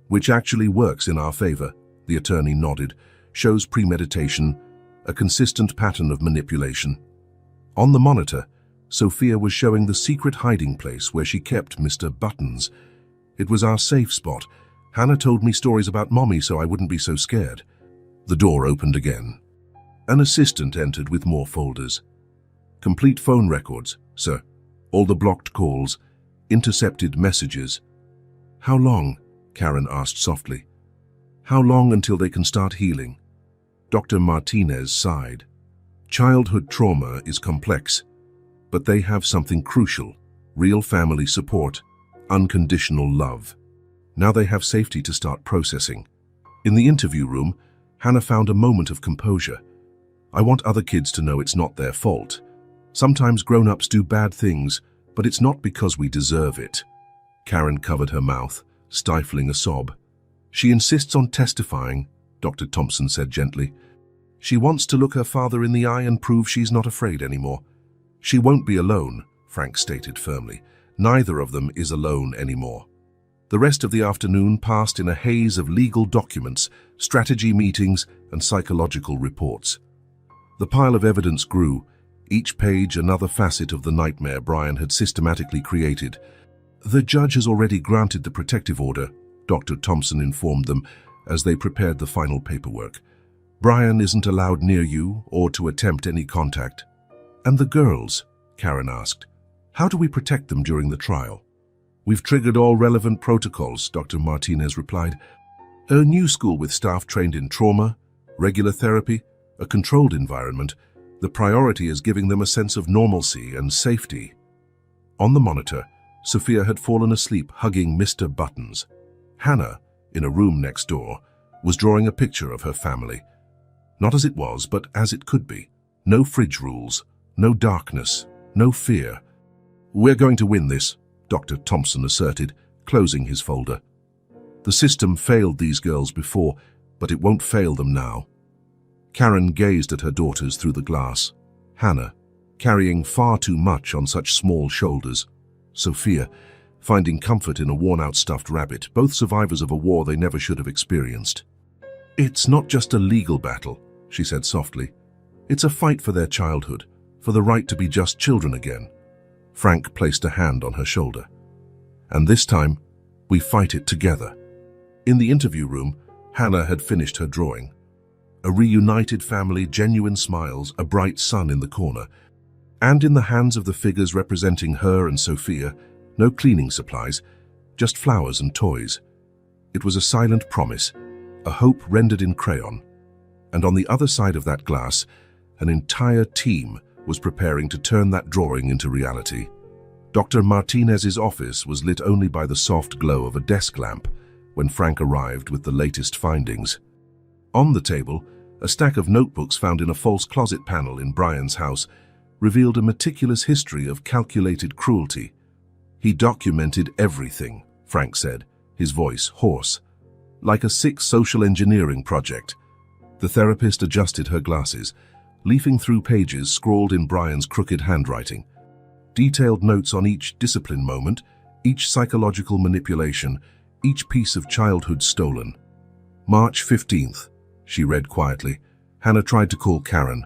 which actually works in our favor, the attorney nodded, shows premeditation, a consistent pattern of manipulation. On the monitor, Sophia was showing the secret hiding place where she kept Mr. Buttons. It was our safe spot. Hannah told me stories about Mommy so I wouldn't be so scared. The door opened again. An assistant entered with more folders. Complete phone records, sir. All the blocked calls, intercepted messages. How long? Karen asked softly. How long until they can start healing? Dr. Martinez sighed. Childhood trauma is complex, but they have something crucial: real family support, unconditional love. Now they have safety to start processing. In the interview room, Hannah found a moment of composure. I want other kids to know it's not their fault. Sometimes grown-ups do bad things, but it's not because we deserve it. Karen covered her mouth, stifling a sob. She insists on testifying, Dr. Thompson said gently. She wants to look her father in the eye and prove she's not afraid anymore. She won't be alone, Frank stated firmly. Neither of them is alone anymore. The rest of the afternoon passed in a haze of legal documents, strategy meetings, and psychological reports. The pile of evidence grew, each page another facet of the nightmare Brian had systematically created. The judge has already granted the protective order, Dr. Thompson informed them as they prepared the final paperwork. Brian isn't allowed near you or to attempt any contact. And the girls? Karen asked. How do we protect them during the trial? We've triggered all relevant protocols, Dr. Martinez replied. A new school with staff trained in trauma, regular therapy, a controlled environment. The priority is giving them a sense of normalcy and safety. On the monitor, Sophia had fallen asleep hugging Mr. Buttons. Hannah, in a room next door, was drawing a picture of her family. Not as it was, but as it could be. No fridge rules, no darkness, no fear. We're going to win this, Dr. Thompson asserted, closing his folder. The system failed these girls before, but it won't fail them now. Karen gazed at her daughters through the glass. Hannah, carrying far too much on such small shoulders. Sophia, finding comfort in a worn-out stuffed rabbit, both survivors of a war they never should have experienced. It's not just a legal battle, she said softly. It's a fight for their childhood, for the right to be just children again. Frank placed a hand on her shoulder. And this time, we fight it together. In the interview room, Hannah had finished her drawing. A reunited family, genuine smiles, a bright sun in the corner. And in the hands of the figures representing her and Sophia, no cleaning supplies, just flowers and toys. It was a silent promise, a hope rendered in crayon. And on the other side of that glass, an entire team was preparing to turn that drawing into reality. Dr. Martinez's office was lit only by the soft glow of a desk lamp when Frank arrived with the latest findings. On the table, a stack of notebooks found in a false closet panel in Brian's house revealed a meticulous history of calculated cruelty. He documented everything, Frank said, his voice hoarse. Like a sick social engineering project. The therapist adjusted her glasses, leafing through pages scrawled in Brian's crooked handwriting. Detailed notes on each discipline moment, each psychological manipulation, each piece of childhood stolen. March 15th, she read quietly. Hannah tried to call Karen.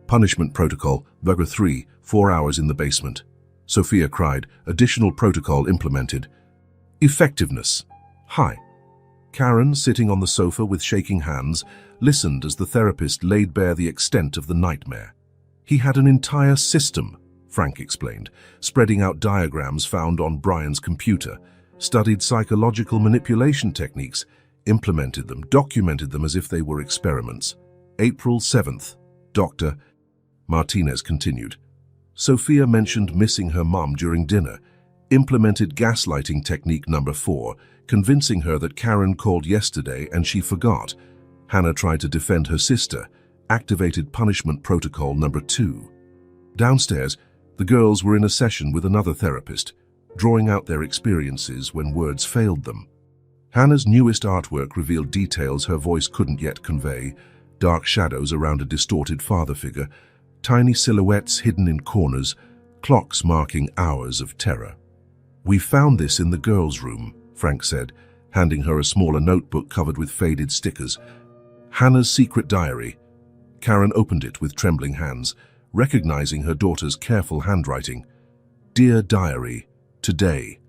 Punishment protocol, Burger 3, 4 hours in the basement. Sophia cried, additional protocol implemented. Effectiveness. High. Karen, sitting on the sofa with shaking hands, listened as the therapist laid bare the extent of the nightmare. He had an entire system, Frank explained, spreading out diagrams found on Brian's computer, studied psychological manipulation techniques, implemented them, documented them as if they were experiments. April 7th, Dr. Martinez continued. Sophia mentioned missing her mom during dinner, implemented gaslighting technique number 4, convincing her that Karen called yesterday and she forgot. Hannah tried to defend her sister, activated punishment protocol number 2. Downstairs, the girls were in a session with another therapist, drawing out their experiences when words failed them. Hannah's newest artwork revealed details her voice couldn't yet convey, dark shadows around a distorted father figure, tiny silhouettes hidden in corners, clocks marking hours of terror. "We found this in the girls' room," Frank said, handing her a smaller notebook covered with faded stickers. Hannah's secret diary. Karen opened it with trembling hands, recognizing her daughter's careful handwriting. "Dear Diary, today."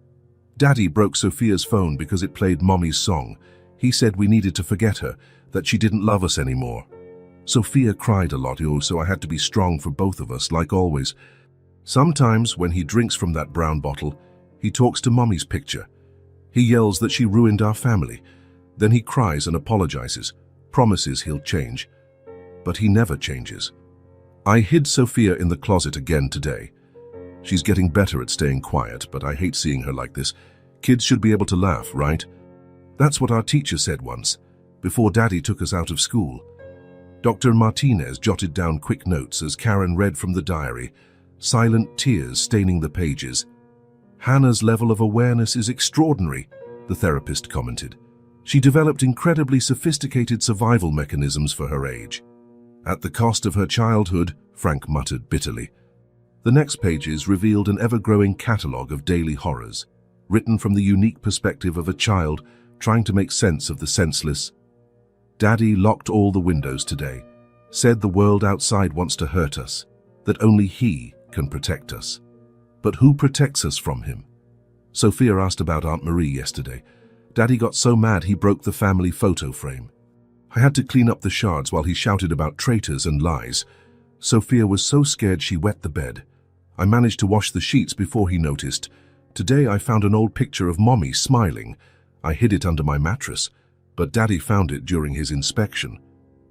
Daddy broke Sophia's phone because it played Mommy's song. He said we needed to forget her, that she didn't love us anymore. Sophia cried a lot, so I had to be strong for both of us, like always. Sometimes, when he drinks from that brown bottle, he talks to Mommy's picture. He yells that she ruined our family. Then he cries and apologizes, promises he'll change. But he never changes. I hid Sophia in the closet again today. She's getting better at staying quiet, but I hate seeing her like this. Kids should be able to laugh, right? That's what our teacher said once, before Daddy took us out of school. Dr. Martinez jotted down quick notes as Karen read from the diary, silent tears staining the pages. "Hannah's level of awareness is extraordinary," the therapist commented. "She developed incredibly sophisticated survival mechanisms for her age." "At the cost of her childhood," Frank muttered bitterly. The next pages revealed an ever-growing catalogue of daily horrors, written from the unique perspective of a child trying to make sense of the senseless. "Daddy locked all the windows today, said the world outside wants to hurt us, that only he can protect us. But who protects us from him?" Sophia asked about Aunt Marie yesterday. "Daddy got so mad he broke the family photo frame. I had to clean up the shards while he shouted about traitors and lies. Sophia was so scared she wet the bed. I managed to wash the sheets before he noticed. Today I found an old picture of Mommy smiling. I hid it under my mattress, but Daddy found it during his inspection.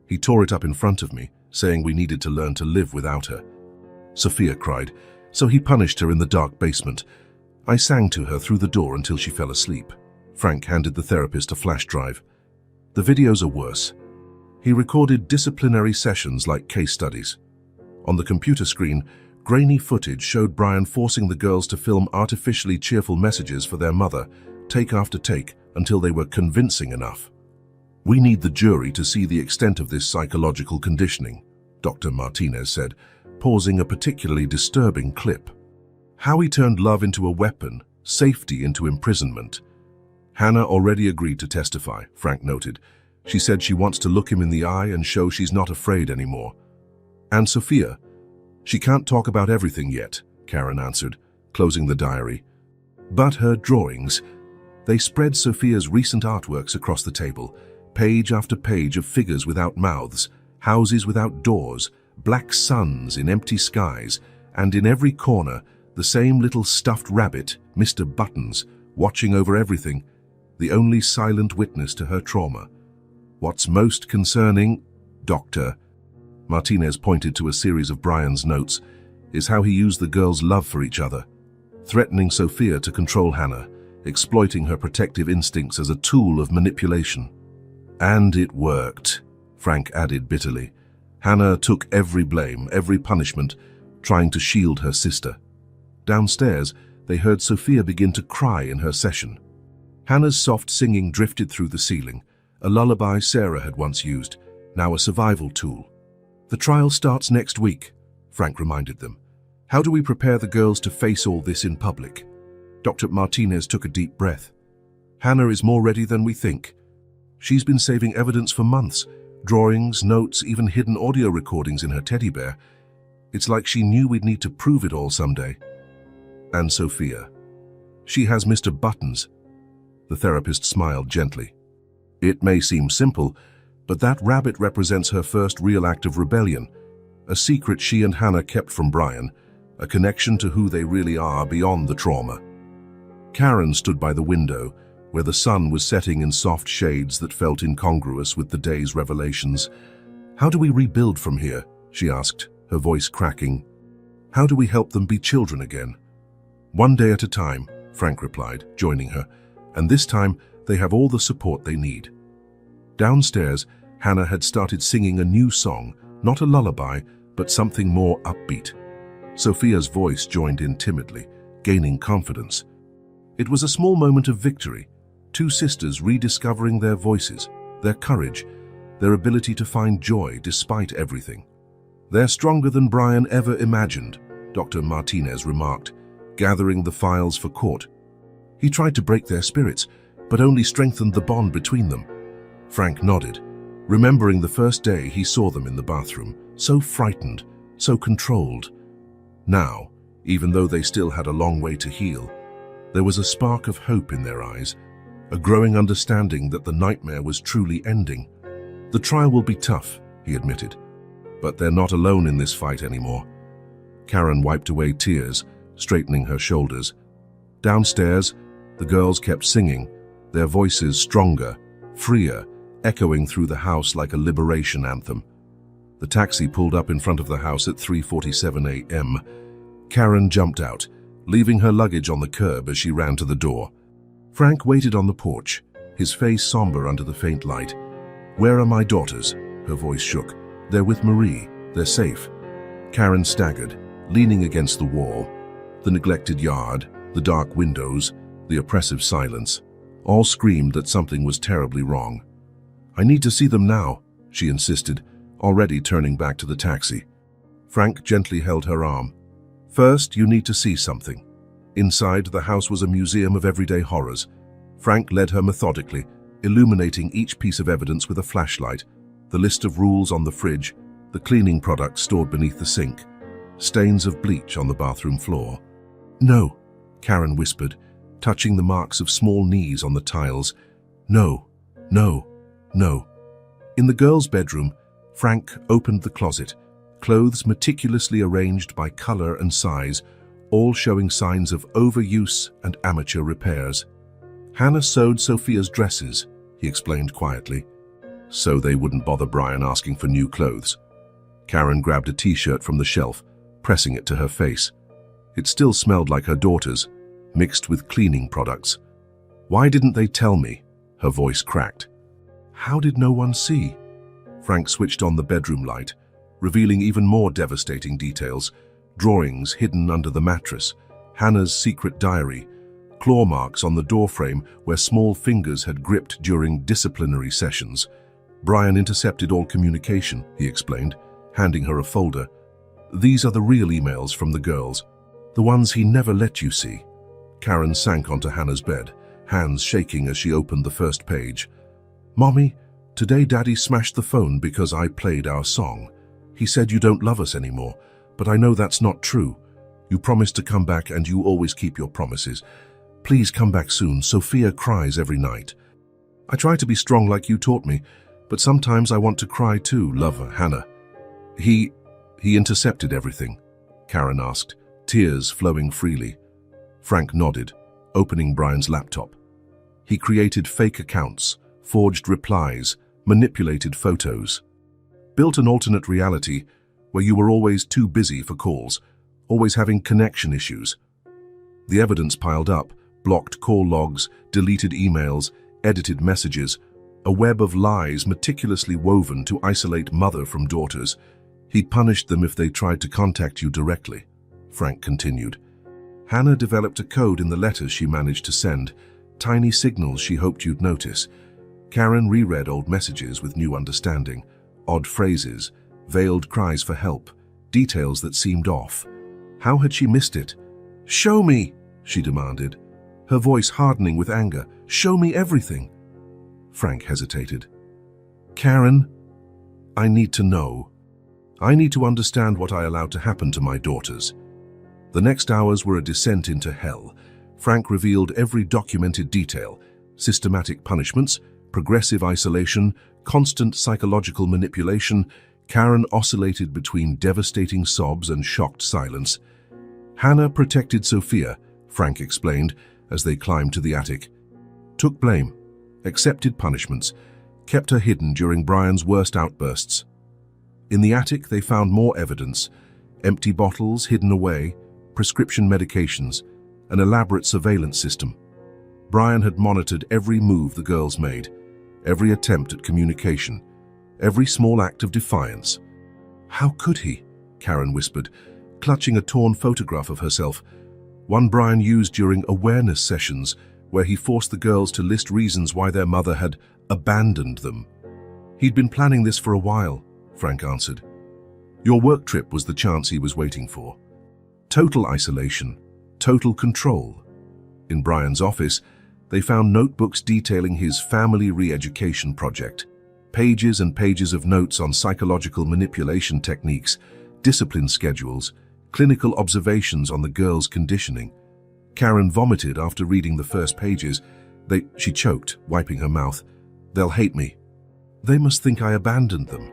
He tore it up in front of me, saying we needed to learn to live without her." Sophia cried, "So he punished her in the dark basement. I sang to her through the door until she fell asleep." Frank handed the therapist a flash drive. "The videos are worse. He recorded disciplinary sessions like case studies. On the computer screen, grainy footage showed Brian forcing the girls to film artificially cheerful messages for their mother, take after take, until they were convincing enough. We need the jury to see the extent of this psychological conditioning," Dr. Martinez said, pausing a particularly disturbing clip. "How he turned love into a weapon, safety into imprisonment." "Hannah already agreed to testify," Frank noted. "She said she wants to look him in the eye and show she's not afraid anymore." "And Sophia? She can't talk about everything yet," Karen answered, closing the diary. "But her drawings." They spread Sophia's recent artworks across the table, page after page of figures without mouths, houses without doors, black suns in empty skies, and in every corner, the same little stuffed rabbit, Mr. Buttons, watching over everything, the only silent witness to her trauma. "What's most concerning, Dr. Martinez pointed to a series of Brian's notes, "is how he used the girls' love for each other, threatening Sophia to control Hannah, exploiting her protective instincts as a tool of manipulation. And it worked," Frank added bitterly. "Hannah took every blame, every punishment, trying to shield her sister." Downstairs, they heard Sophia begin to cry in her session. Hannah's soft singing drifted through the ceiling, a lullaby Sarah had once used, now a survival tool. "The trial starts next week," Frank reminded them. "How do we prepare the girls to face all this in public?" Dr. Martinez took a deep breath. "Hannah is more ready than we think. She's been saving evidence for months, drawings, notes, even hidden audio recordings in her teddy bear. It's like she knew we'd need to prove it all someday." "And Sophia? She has Mr. Buttons." The therapist smiled gently. "It may seem simple, but that rabbit represents her first real act of rebellion, a secret she and Hannah kept from Brian, a connection to who they really are beyond the trauma. Karen stood by the window, where the sun was setting in soft shades that felt incongruous with the day's revelations. "How do we rebuild from here?" she asked, her voice cracking. "How do we help them be children again?" "One day at a time," Frank replied, joining her, "and this time they have all the support they need." Downstairs, Hannah had started singing a new song, not a lullaby, but something more upbeat. Sophia's voice joined in timidly, gaining confidence. It was a small moment of victory, two sisters rediscovering their voices, their courage, their ability to find joy despite everything. "They're stronger than Brian ever imagined," Dr. Martinez remarked, gathering the files for court. "He tried to break their spirits, but only strengthened the bond between them." Frank nodded, remembering the first day he saw them in the bathroom, so frightened, so controlled. Now, even though they still had a long way to heal, there was a spark of hope in their eyes, a growing understanding that the nightmare was truly ending. "The trial will be tough," he admitted, "but they're not alone in this fight anymore." Karen wiped away tears, straightening her shoulders. Downstairs, the girls kept singing, their voices stronger, freer, echoing through the house like a liberation anthem. The taxi pulled up in front of the house at 3:47 a.m. Karen jumped out, leaving her luggage on the curb as she ran to the door. Frank waited on the porch, his face somber under the faint light. "Where are my daughters?" Her voice shook. "They're with Marie. They're safe." Karen staggered, leaning against the wall. The neglected yard, the dark windows, the oppressive silence, all screamed that something was terribly wrong. "I need to see them now," she insisted, already turning back to the taxi. Frank gently held her arm. "First, you need to see something." Inside, the house was a museum of everyday horrors. Frank led her methodically, illuminating each piece of evidence with a flashlight, the list of rules on the fridge, the cleaning products stored beneath the sink, stains of bleach on the bathroom floor. "No," Karen whispered, touching the marks of small knees on the tiles. "No, no, no." In the girls' bedroom, Frank opened the closet, clothes meticulously arranged by color and size, all showing signs of overuse and amateur repairs. "Hannah sewed Sophia's dresses," he explained quietly, "so they wouldn't bother Brian asking for new clothes." Karen grabbed a t-shirt from the shelf, pressing it to her face. It still smelled like her daughter's, mixed with cleaning products. "Why didn't they tell me?" Her voice cracked. "How did no one see?" Frank switched on the bedroom light, revealing even more devastating details: drawings hidden under the mattress, Hannah's secret diary, claw marks on the doorframe where small fingers had gripped during disciplinary sessions. "Brian intercepted all communication," he explained, handing her a folder. "These are the real emails from the girls, the ones he never let you see." Karen sank onto Hannah's bed, hands shaking as she opened the first page. "Mommy, today Daddy smashed the phone because I played our song. He said you don't love us anymore, but I know that's not true. You promised to come back and you always keep your promises. Please come back soon. Sophia cries every night. I try to be strong like you taught me, but sometimes I want to cry too, love Hannah." He intercepted everything?" Karen asked, tears flowing freely. Frank nodded, opening Brian's laptop. "He created fake accounts, forged replies, manipulated photos. Built an alternate reality where you were always too busy for calls, always having connection issues." The evidence piled up, blocked call logs, deleted emails, edited messages, a web of lies meticulously woven to isolate mother from daughters. "He'd punished them if they tried to contact you directly," Frank continued. "Hannah developed a code in the letters she managed to send, tiny signals she hoped you'd notice." Karen reread old messages with new understanding, odd phrases, veiled cries for help, details that seemed off. How had she missed it? "Show me," she demanded, her voice hardening with anger. "Show me everything." Frank hesitated. "Karen, I need to know. I need to understand what I allowed to happen to my daughters." The next hours were a descent into hell. Frank revealed every documented detail: systematic punishments, progressive isolation, constant psychological manipulation. Karen oscillated between devastating sobs and shocked silence. Hannah protected Sophia, Frank explained as they climbed to the attic. Took blame, accepted punishments, kept her hidden during Brian's worst outbursts. In the attic, they found more evidence: empty bottles hidden away, prescription medications, an elaborate surveillance system. Brian had monitored every move the girls made, every attempt at communication, every small act of defiance. How could he? Karen whispered, clutching a torn photograph of herself, one Brian used during awareness sessions where he forced the girls to list reasons why their mother had abandoned them. He'd been planning this for a while, Frank answered. Your work trip was the chance he was waiting for. Total isolation, total control. In Brian's office, they found notebooks detailing his family re-education project, pages and pages of notes on psychological manipulation techniques, discipline schedules, clinical observations on the girls' conditioning. Karen vomited after reading the first pages. She choked, wiping her mouth. They'll hate me. They must think I abandoned them.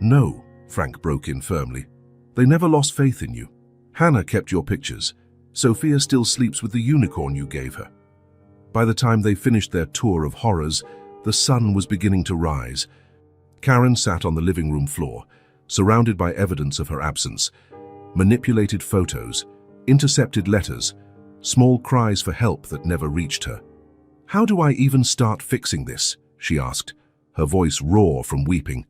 No, Frank broke in firmly. They never lost faith in you. Hannah kept your pictures. Sophia still sleeps with the unicorn you gave her. By the time they finished their tour of horrors, the sun was beginning to rise. Karen sat on the living room floor, surrounded by evidence of her absence: manipulated photos, intercepted letters, small cries for help that never reached her. How do I even start fixing this? She asked, her voice raw from weeping.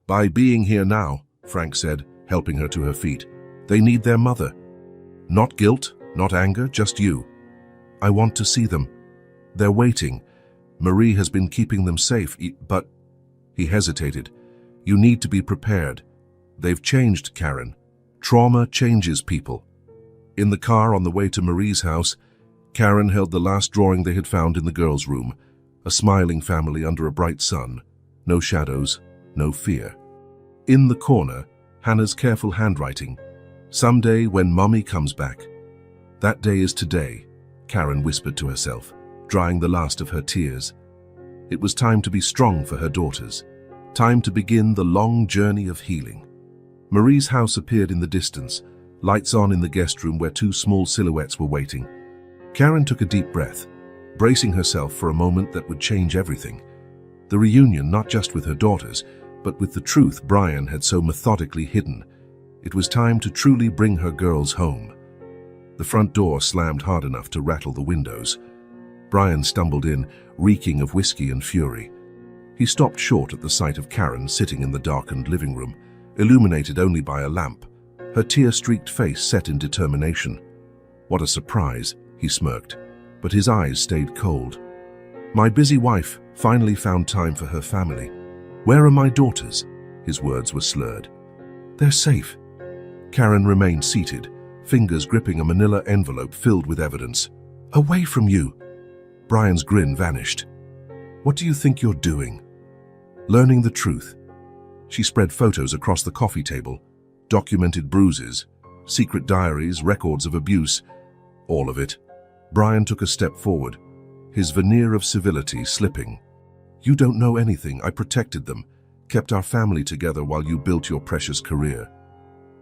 By being here now, Frank said, helping her to her feet. They need their mother. Not guilt, not anger, just you. I want to see them. They're waiting. Marie has been keeping them safe, but... He hesitated. You need to be prepared. They've changed, Karen. Trauma changes people. In the car on the way to Marie's house, Karen held the last drawing they had found in the girls' room. A smiling family under a bright sun. No shadows, no fear. In the corner, Hannah's careful handwriting. Someday when Mommy comes back. That day is today, Karen whispered to herself, drying the last of her tears. It was time to be strong for her daughters. Time to begin the long journey of healing. Marie's house appeared in the distance, lights on in the guest room where two small silhouettes were waiting. Karen took a deep breath, bracing herself for a moment that would change everything. The reunion not just with her daughters, but with the truth Brian had so methodically hidden. It was time to truly bring her girls home. The front door slammed hard enough to rattle the windows. Brian stumbled in, reeking of whiskey and fury. He stopped short at the sight of Karen sitting in the darkened living room, illuminated only by a lamp, her tear-streaked face set in determination. What a surprise, he smirked, but his eyes stayed cold. My busy wife finally found time for her family. Where are my daughters? His words were slurred. They're safe. Karen remained seated, fingers gripping a manila envelope filled with evidence. Away from you! Brian's grin vanished. What do you think you're doing? Learning the truth. She spread photos across the coffee table, documented bruises, secret diaries, records of abuse, all of it. Brian took a step forward, his veneer of civility slipping. You don't know anything. I protected them, kept our family together while you built your precious career.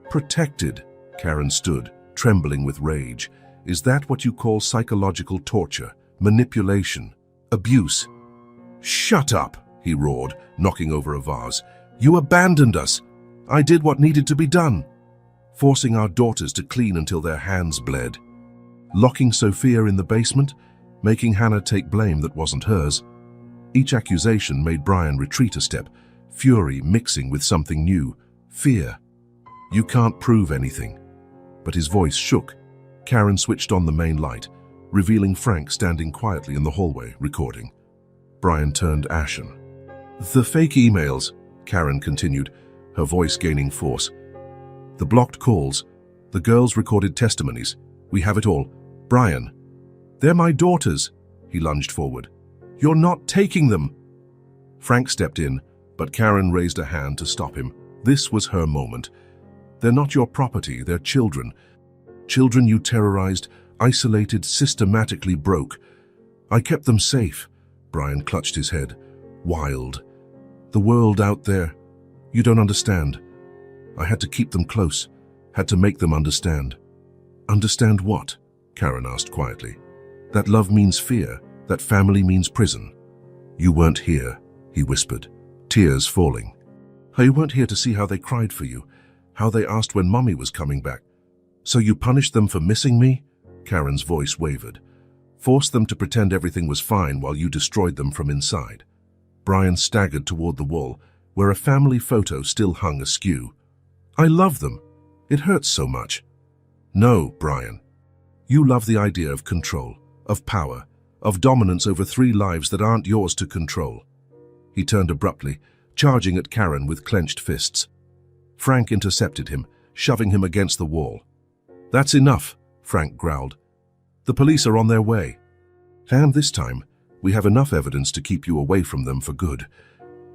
Protected? Karen stood, trembling with rage. Is that what you call psychological torture, manipulation, abuse? Shut up, he roared, knocking over a vase. You abandoned us. I did what needed to be done, forcing our daughters to clean until their hands bled. Locking Sophia in the basement, making Hannah take blame that wasn't hers. Each accusation made Brian retreat a step, fury mixing with something new, fear. You can't prove anything. But his voice shook. Karen switched on the main light, revealing Frank standing quietly in the hallway, recording. Brian turned ashen. The fake emails, Karen continued, her voice gaining force. The blocked calls, the girls' recorded testimonies. We have it all. Brian. They're my daughters. He lunged forward. You're not taking them. Frank stepped in, but Karen raised a hand to stop him. This was her moment. They're not your property, they're children. Children you terrorized, isolated, systematically broke. I kept them safe. Brian clutched his head. Wild. The world out there. You don't understand. I had to keep them close, had to make them understand. Understand what? Karen asked quietly. That love means fear, that family means prison. You weren't here, he whispered, tears falling. You weren't here to see how they cried for you, how they asked when Mummy was coming back. So you punished them for missing me? Karen's voice wavered. Forced them to pretend everything was fine while you destroyed them from inside. Brian staggered toward the wall, where a family photo still hung askew. I love them. It hurts so much. No, Brian. You love the idea of control, of power, of dominance over 3 lives that aren't yours to control. He turned abruptly, charging at Karen with clenched fists. Frank intercepted him, shoving him against the wall. That's enough, Frank growled. The police are on their way. And this time, we have enough evidence to keep you away from them for good.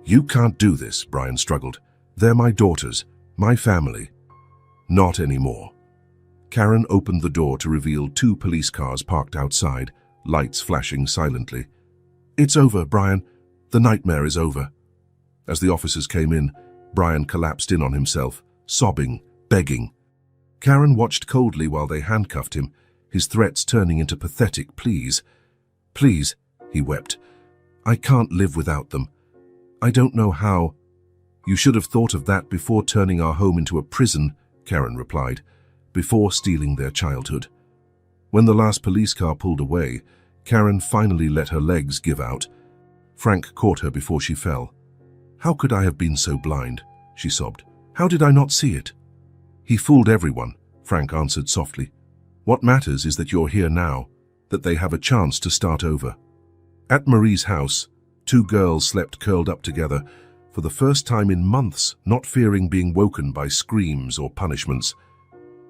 You can't do this, Brian struggled. They're my daughters, my family. Not anymore. Karen opened the door to reveal 2 police cars parked outside, lights flashing silently. It's over, Brian. The nightmare is over. As the officers came in, Brian collapsed in on himself, sobbing, begging. Karen watched coldly while they handcuffed him, his threats turning into pathetic pleas. Please, he wept. I can't live without them. I don't know how. You should have thought of that before turning our home into a prison, Karen replied, before stealing their childhood. When the last police car pulled away, Karen finally let her legs give out. Frank caught her before she fell. How could I have been so blind? She sobbed. How did I not see it? He fooled everyone, Frank answered softly. What matters is that you're here now, that they have a chance to start over. At Marie's house, 2 girls slept curled up together, for the first time in months, not fearing being woken by screams or punishments.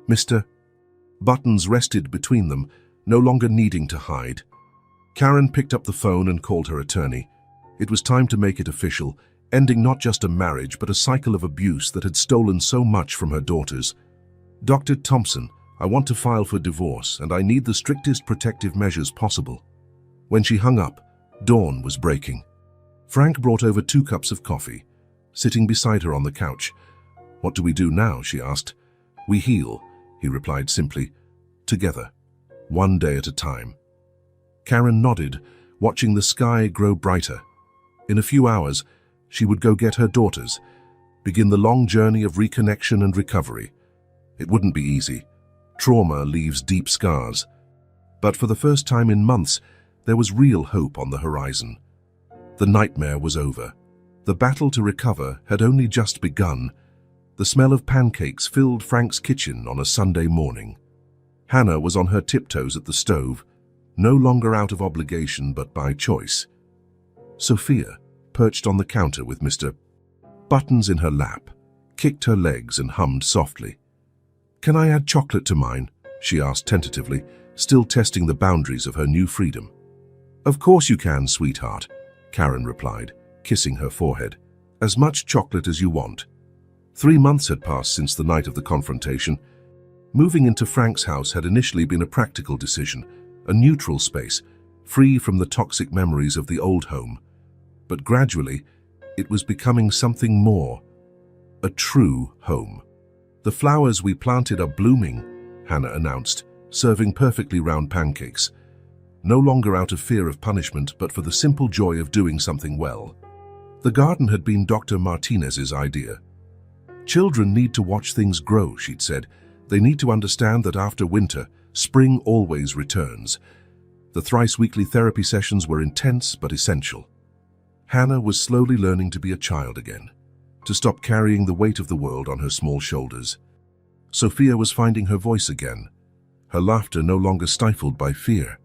Mr. Buttons rested between them, no longer needing to hide. Karen picked up the phone and called her attorney. It was time to make it official, ending not just a marriage but a cycle of abuse that had stolen so much from her daughters. Dr. Thompson, I want to file for divorce and I need the strictest protective measures possible. When she hung up, dawn was breaking. Frank brought over 2 cups of coffee, sitting beside her on the couch. What do we do now? She asked. We heal, he replied simply. Together, one day at a time. Karen nodded, watching the sky grow brighter. In a few hours, she would go get her daughters, begin the long journey of reconnection and recovery. It wouldn't be easy. Trauma leaves deep scars. But for the first time in months, there was real hope on the horizon. The nightmare was over. The battle to recover had only just begun. The smell of pancakes filled Frank's kitchen on a Sunday morning. Hannah was on her tiptoes at the stove, no longer out of obligation but by choice. Sophia, perched on the counter with Mr. Buttons in her lap, kicked her legs and hummed softly. Can I add chocolate to mine? She asked tentatively, still testing the boundaries of her new freedom. Of course you can, sweetheart, Karen replied, kissing her forehead. As much chocolate as you want. 3 months had passed since the night of the confrontation. Moving into Frank's house had initially been a practical decision, a neutral space, free from the toxic memories of the old home. But gradually, it was becoming something more. A true home. The flowers we planted are blooming, Hannah announced, serving perfectly round pancakes. No longer out of fear of punishment, but for the simple joy of doing something well. The garden had been Dr. Martinez's idea. Children need to watch things grow, she'd said. They need to understand that after winter, spring always returns. The thrice-weekly therapy sessions were intense but essential. Hannah was slowly learning to be a child again, to stop carrying the weight of the world on her small shoulders. Sophia was finding her voice again, her laughter no longer stifled by fear.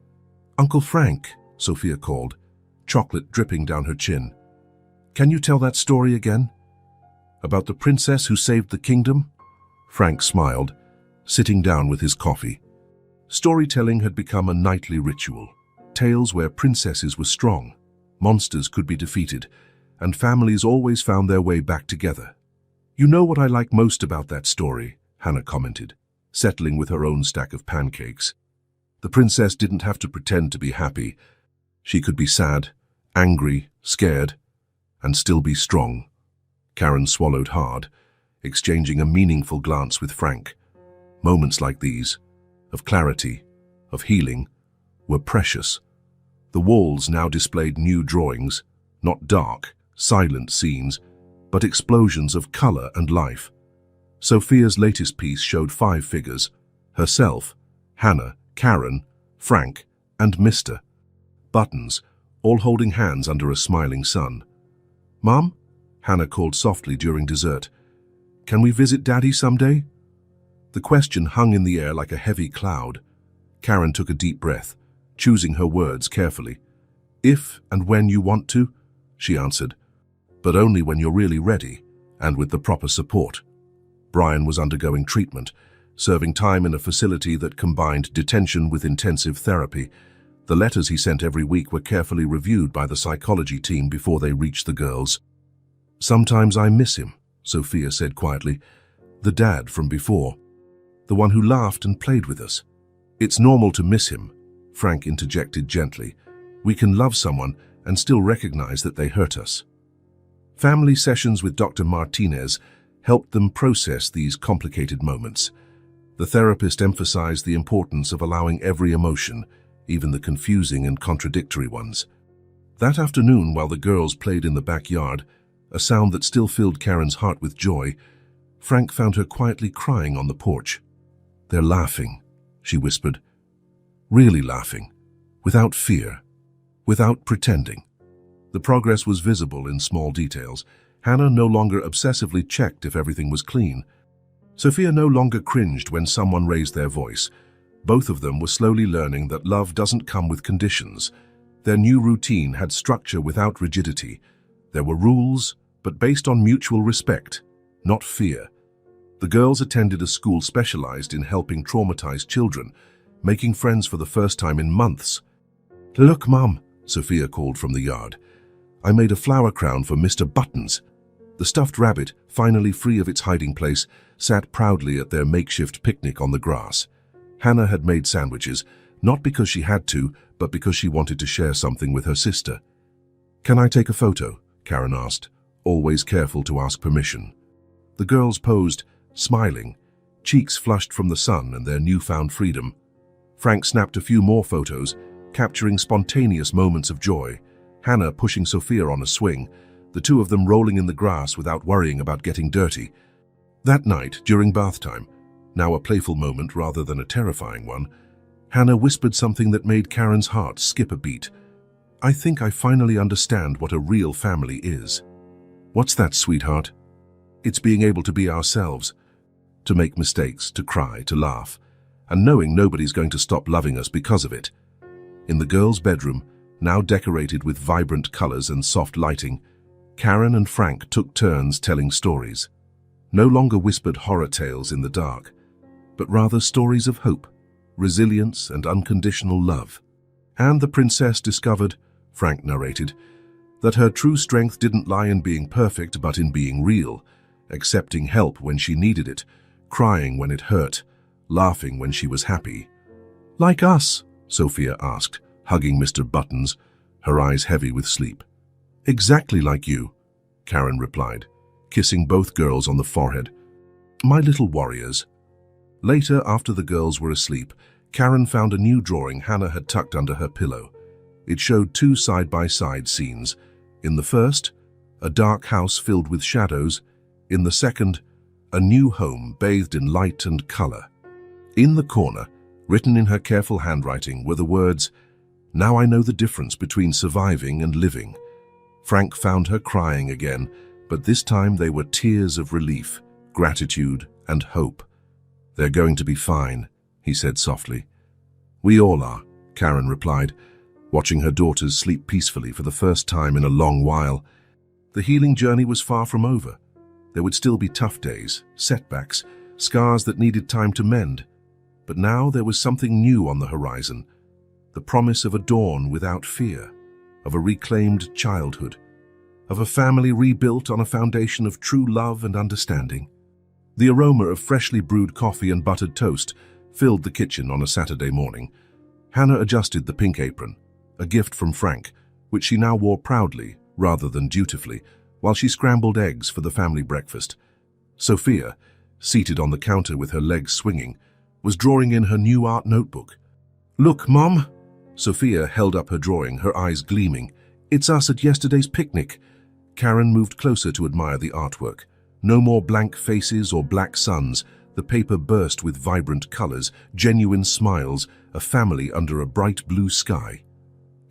Uncle Frank, Sophia called, chocolate dripping down her chin. Can you tell that story again? About the princess who saved the kingdom? Frank smiled, sitting down with his coffee. Storytelling had become a nightly ritual. Tales where princesses were strong, monsters could be defeated, and families always found their way back together. You know what I like most about that story, Hannah commented, settling with her own stack of pancakes. The princess didn't have to pretend to be happy. She could be sad, angry, scared, and still be strong. Karen swallowed hard, exchanging a meaningful glance with Frank. Moments like these, of clarity, of healing, were precious. The walls now displayed new drawings, not dark, silent scenes, but explosions of color and life. Sophia's latest piece showed 5 figures: herself, Hannah, Karen, Frank, and Mr. Buttons, all holding hands under a smiling sun. "Mom," Hannah called softly during dessert, "can we visit Daddy someday?" The question hung in the air like a heavy cloud. Karen took a deep breath, choosing her words carefully. "If and when you want to," she answered, "but only when you're really ready and with the proper support." Brian was undergoing treatment, serving time in a facility that combined detention with intensive therapy. The letters he sent every week were carefully reviewed by the psychology team before they reached the girls. "Sometimes I miss him," Sophia said quietly. "The dad from before. The one who laughed and played with us." "It's normal to miss him," Frank interjected gently. "We can love someone and still recognize that they hurt us." Family sessions with Dr. Martinez helped them process these complicated moments. The therapist emphasized the importance of allowing every emotion, even the confusing and contradictory ones. That afternoon, while the girls played in the backyard, a sound that still filled Karen's heart with joy, Frank found her quietly crying on the porch. "They're laughing," she whispered. "Really laughing, without fear, without pretending." The progress was visible in small details. Hannah no longer obsessively checked if everything was clean. Sophia no longer cringed when someone raised their voice. Both of them were slowly learning that love doesn't come with conditions. Their new routine had structure without rigidity. There were rules, but based on mutual respect, not fear. The girls attended a school specialized in helping traumatized children, making friends for the first time in months. "Look, Mom," Sophia called from the yard. "I made a flower crown for Mr. Buttons." The stuffed rabbit, finally free of its hiding place, sat proudly at their makeshift picnic on the grass. Hannah had made sandwiches, not because she had to, but because she wanted to share something with her sister. "Can I take a photo?" Karen asked, always careful to ask permission. The girls posed, smiling, cheeks flushed from the sun and their newfound freedom. Frank snapped a few more photos, capturing spontaneous moments of joy, Hannah pushing Sophia on a swing, the two of them rolling in the grass without worrying about getting dirty. That night, during bath time, now a playful moment rather than a terrifying one, Hannah whispered something that made Karen's heart skip a beat. "I think I finally understand what a real family is." "What's that, sweetheart?" "It's being able to be ourselves, to make mistakes, to cry, to laugh, and knowing nobody's going to stop loving us because of it." In the girls' bedroom, now decorated with vibrant colors and soft lighting, Karen and Frank took turns telling stories. No longer whispered horror tales in the dark, but rather stories of hope, resilience, and unconditional love. And the princess discovered, Frank narrated, that her true strength didn't lie in being perfect but in being real, accepting help when she needed it, crying when it hurt, laughing when she was happy. "Like us?" Sophia asked, hugging Mr. Buttons, her eyes heavy with sleep. "Exactly like you," Karen replied, kissing both girls on the forehead. "My little warriors." Later, after the girls were asleep, Karen found a new drawing Hannah had tucked under her pillow. It showed 2 side-by-side scenes. In the first, a dark house filled with shadows. In the second, a new home bathed in light and color. In the corner, written in her careful handwriting, were the words, "Now I know the difference between surviving and living." Frank found her crying again, but this time they were tears of relief, gratitude, and hope. "They're going to be fine," he said softly. "We all are," Karen replied, watching her daughters sleep peacefully for the first time in a long while. The healing journey was far from over. There would still be tough days, setbacks, scars that needed time to mend. But now there was something new on the horizon, the promise of a dawn without fear, of a reclaimed childhood, of a family rebuilt on a foundation of true love and understanding. The aroma of freshly brewed coffee and buttered toast filled the kitchen on a Saturday morning. Hannah adjusted the pink apron, a gift from Frank, which she now wore proudly rather than dutifully, while she scrambled eggs for the family breakfast. Sophia, seated on the counter with her legs swinging, was drawing in her new art notebook. "Look, Mom!" Sophia held up her drawing, her eyes gleaming. "It's us at yesterday's picnic." Karen moved closer to admire the artwork. No more blank faces or black suns. The paper burst with vibrant colors, genuine smiles, a family under a bright blue sky.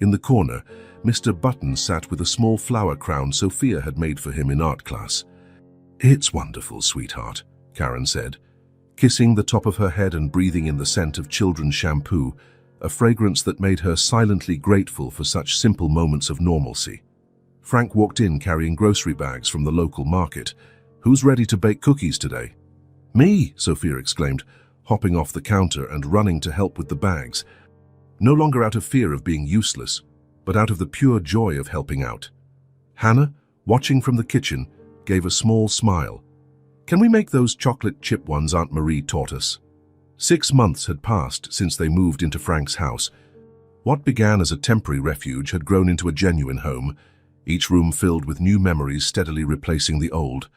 In the corner, Mr. Button sat with a small flower crown Sophia had made for him in art class. "It's wonderful, sweetheart," Karen said, kissing the top of her head and breathing in the scent of children's shampoo, a fragrance that made her silently grateful for such simple moments of normalcy. Frank walked in carrying grocery bags from the local market. "Who's ready to bake cookies today?" "Me," Sophia exclaimed, hopping off the counter and running to help with the bags. No longer out of fear of being useless, but out of the pure joy of helping out. Hannah, watching from the kitchen, gave a small smile. "Can we make those chocolate chip ones Aunt Marie taught us?" 6 months had passed since they moved into Frank's house. What began as a temporary refuge had grown into a genuine home, each room filled with new memories steadily replacing the old.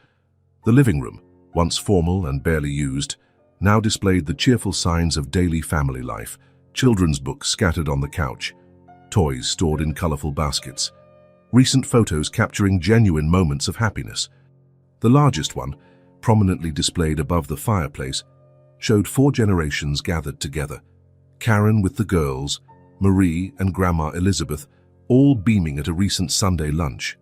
The living room, once formal and barely used, now displayed the cheerful signs of daily family life, children's books scattered on the couch, toys stored in colorful baskets, recent photos capturing genuine moments of happiness. The largest one, prominently displayed above the fireplace, showed 4 generations gathered together. Karen with the girls, Marie and Grandma Elizabeth, all beaming at a recent Sunday lunch.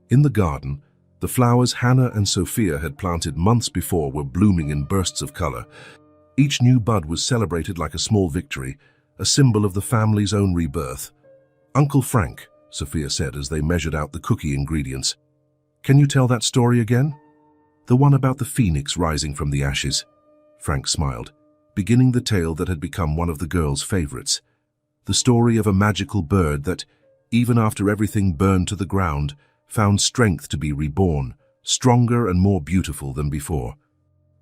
In the garden, the flowers Hannah and Sophia had planted months before were blooming in bursts of color. Each new bud was celebrated like a small victory, a symbol of the family's own rebirth. "Uncle Frank," Sophia said as they measured out the cookie ingredients. "Can you tell that story again?" "The one about the phoenix rising from the ashes." Frank smiled, beginning the tale that had become one of the girls' favorites. The story of a magical bird that, even after everything burned to the ground, found strength to be reborn, stronger and more beautiful than before.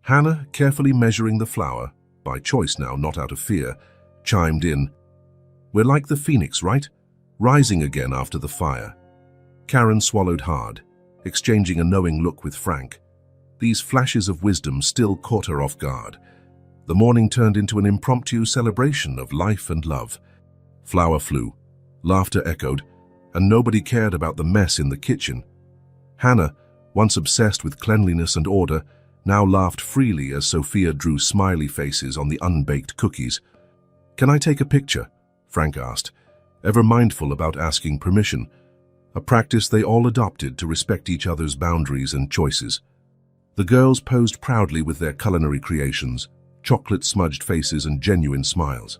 Hannah, carefully measuring the flour, by choice now, not out of fear, chimed in. "We're like the phoenix, right? Rising again after the fire." Karen swallowed hard, exchanging a knowing look with Frank. These flashes of wisdom still caught her off guard. The morning turned into an impromptu celebration of life and love. Flour flew, laughter echoed, and nobody cared about the mess in the kitchen. Hannah, once obsessed with cleanliness and order, now laughed freely as Sophia drew smiley faces on the unbaked cookies. "Can I take a picture?" Frank asked, ever mindful about asking permission, a practice they all adopted to respect each other's boundaries and choices. The girls posed proudly with their culinary creations, chocolate-smudged faces and genuine smiles.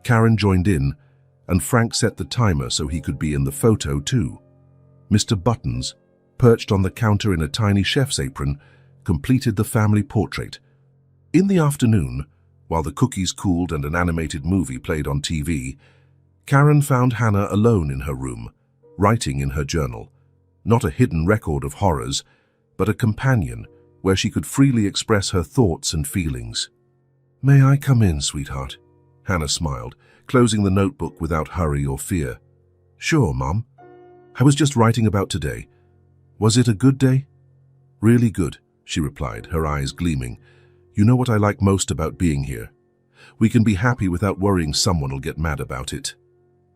Karen joined in, and Frank set the timer so he could be in the photo too. Mr. Buttons, perched on the counter in a tiny chef's apron, completed the family portrait. In the afternoon, while the cookies cooled and an animated movie played on TV, Karen found Hannah alone in her room, writing in her journal. Not a hidden record of horrors, but a companion where she could freely express her thoughts and feelings. "May I come in, sweetheart?" Hannah smiled, closing the notebook without hurry or fear. "Sure, Mom. I was just writing about today. Was it a good day?" "Really good," she replied, her eyes gleaming. "You know what I like most about being here? We can be happy without worrying someone will get mad about it."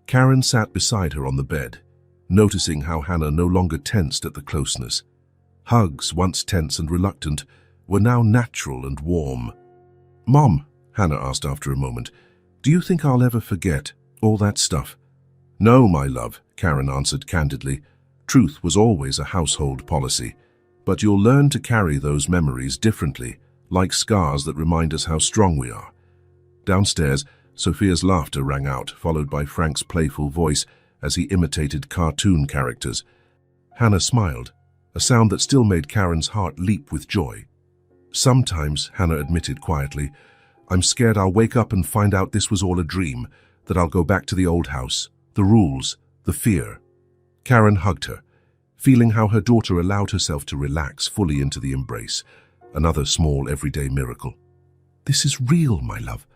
Karen sat beside her on the bed, noticing how Hannah no longer tensed at the closeness. Hugs, once tense and reluctant, were now natural and warm. "Mom," Hannah asked after a moment, "do you think I'll ever forget all that stuff?" "No, my love," Karen answered candidly. "Truth was always a household policy. But you'll learn to carry those memories differently, like scars that remind us how strong we are." Downstairs, Sophia's laughter rang out, followed by Frank's playful voice as he imitated cartoon characters. Hannah smiled, a sound that still made Karen's heart leap with joy. "Sometimes," Hannah admitted quietly, "I'm scared I'll wake up and find out this was all a dream, that I'll go back to the old house, the rules, the fear." Karen hugged her, feeling how her daughter allowed herself to relax fully into the embrace, another small everyday miracle. "This is real, my love.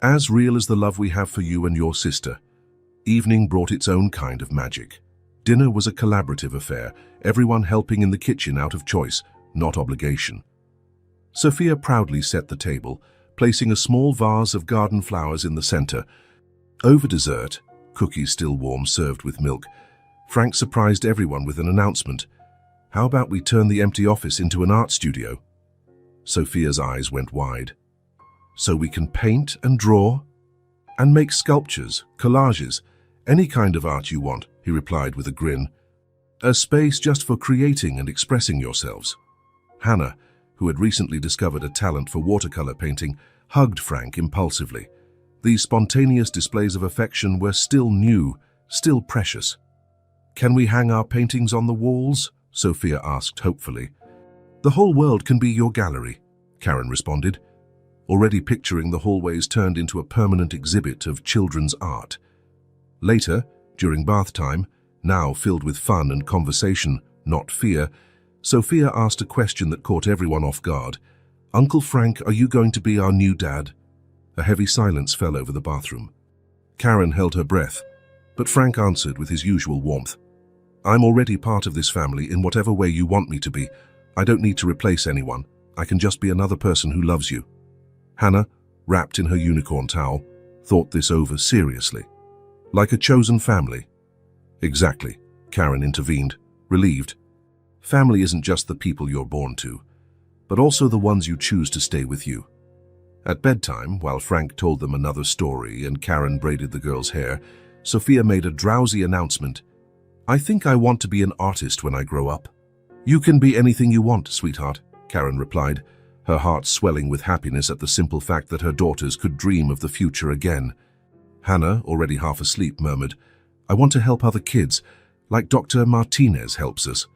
As real as the love we have for you and your sister." Evening brought its own kind of magic. Dinner was a collaborative affair, everyone helping in the kitchen out of choice, not obligation. Sophia proudly set the table, placing a small vase of garden flowers in the center. Over dessert, cookies still warm served with milk, Frank surprised everyone with an announcement. "How about we turn the empty office into an art studio?" Sophia's eyes went wide. "So we can paint and draw and make sculptures, collages, any kind of art you want," he replied with a grin. "A space just for creating and expressing yourselves." Hannah, who had recently discovered a talent for watercolor painting, hugged Frank impulsively. These spontaneous displays of affection were still new, still precious. "Can we hang our paintings on the walls?" Sophia asked hopefully. "The whole world can be your gallery," Karen responded, already picturing the hallways turned into a permanent exhibit of children's art. Later, during bath time, now filled with fun and conversation, not fear, Sophia asked a question that caught everyone off guard. "Uncle Frank, are you going to be our new dad?" A heavy silence fell over the bathroom. Karen held her breath, but Frank answered with his usual warmth. "I'm already part of this family in whatever way you want me to be. I don't need to replace anyone. I can just be another person who loves you." Hannah, wrapped in her unicorn towel, thought this over seriously. "Like a chosen family." "Exactly," Karen intervened, relieved. "Family isn't just the people you're born to, but also the ones you choose to stay with you." At bedtime, while Frank told them another story and Karen braided the girl's hair, Sophia made a drowsy announcement. "I think I want to be an artist when I grow up." "You can be anything you want, sweetheart," Karen replied, her heart swelling with happiness at the simple fact that her daughters could dream of the future again. Hannah, already half asleep, murmured, "I want to help other kids, like Dr. Martinez helps us."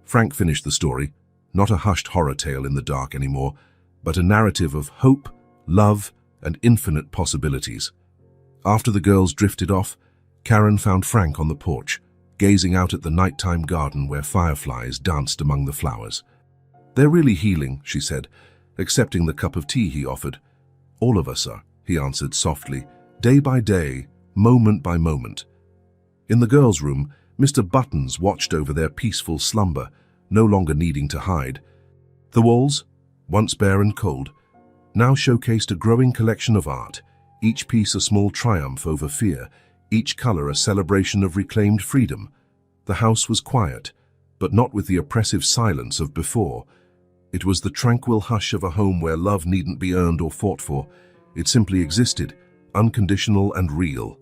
Frank finished the story, not a hushed horror tale in the dark anymore, but a narrative of hope, love, and infinite possibilities. After the girls drifted off, Karen found Frank on the porch, gazing out at the nighttime garden where fireflies danced among the flowers. "They're really healing," she said, accepting the cup of tea he offered. "All of us are," he answered softly, "day by day, moment by moment." In the girls' room, Mr. Buttons watched over their peaceful slumber, no longer needing to hide. The walls, once bare and cold, now showcased a growing collection of art, each piece a small triumph over fear, each color a celebration of reclaimed freedom. The house was quiet, but not with the oppressive silence of before. It was the tranquil hush of a home where love needn't be earned or fought for. It simply existed, unconditional and real.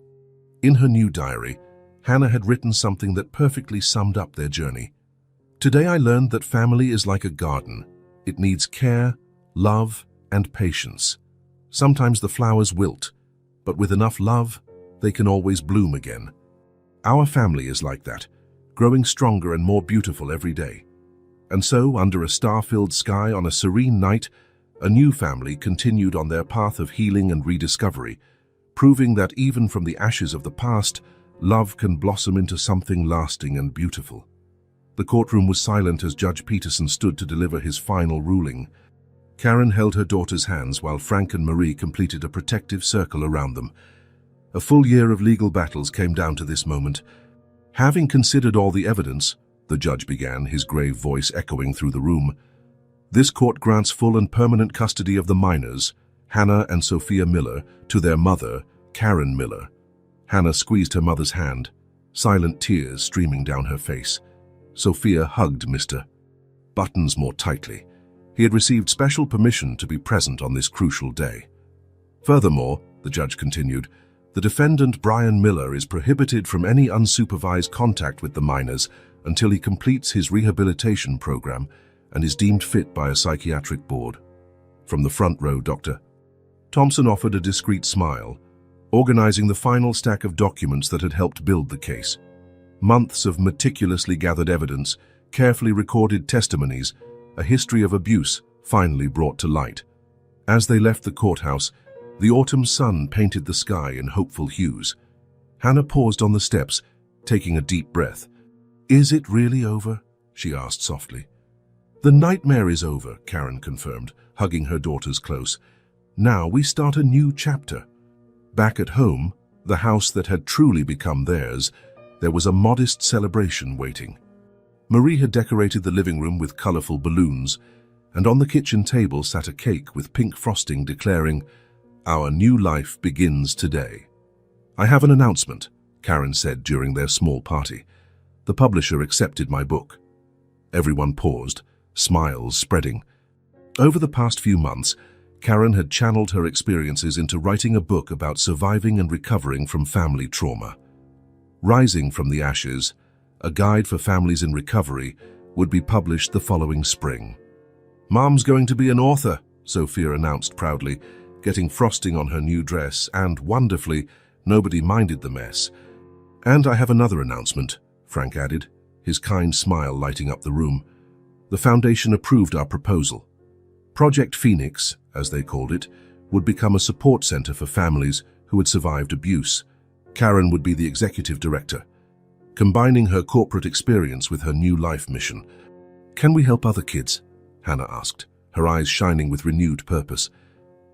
In her new diary, Hannah had written something that perfectly summed up their journey. "Today I learned that family is like a garden. It needs care, love, and patience. Sometimes the flowers wilt, but with enough love, they can always bloom again. Our family is like that, growing stronger and more beautiful every day." And so, under a star-filled sky on a serene night, a new family continued on their path of healing and rediscovery, proving that even from the ashes of the past, love can blossom into something lasting and beautiful. The courtroom was silent as Judge Peterson stood to deliver his final ruling. Karen held her daughter's hands while Frank and Marie completed a protective circle around them. A full year of legal battles came down to this moment. "Having considered all the evidence," the judge began, his grave voice echoing through the room, "this court grants full and permanent custody of the minors, Hannah and Sophia Miller, to their mother, Karen Miller." Hannah squeezed her mother's hand, silent tears streaming down her face. Sophia hugged Mr. Buttons more tightly. He had received special permission to be present on this crucial day. "Furthermore," the judge continued, "the defendant Brian Miller is prohibited from any unsupervised contact with the minors until he completes his rehabilitation program and is deemed fit by a psychiatric board." From the front row, Dr. Thompson offered a discreet smile, organizing the final stack of documents that had helped build the case. Months of meticulously gathered evidence, carefully recorded testimonies, a history of abuse finally brought to light. As they left the courthouse, the autumn sun painted the sky in hopeful hues. Hannah paused on the steps, taking a deep breath. "Is it really over?" she asked softly. "The nightmare is over," Karen confirmed, hugging her daughters close. "Now we start a new chapter." Back at home, the house that had truly become theirs, there was a modest celebration waiting. Marie had decorated the living room with colorful balloons, and on the kitchen table sat a cake with pink frosting declaring, "Our new life begins today." "I have an announcement," Karen said during their small party. "The publisher accepted my book." Everyone paused, smiles spreading. Over the past few months, Karen had channeled her experiences into writing a book about surviving and recovering from family trauma. Rising from the Ashes, a guide for families in recovery, would be published the following spring. "Mom's going to be an author," Sophia announced proudly, getting frosting on her new dress, and, wonderfully, nobody minded the mess. "And I have another announcement," Frank added, his kind smile lighting up the room. "The foundation approved our proposal. Project Phoenix, as they called it, would become a support center for families who had survived abuse. Karen would be the executive director, combining her corporate experience with her new life mission." "Can we help other kids?" Hannah asked, her eyes shining with renewed purpose.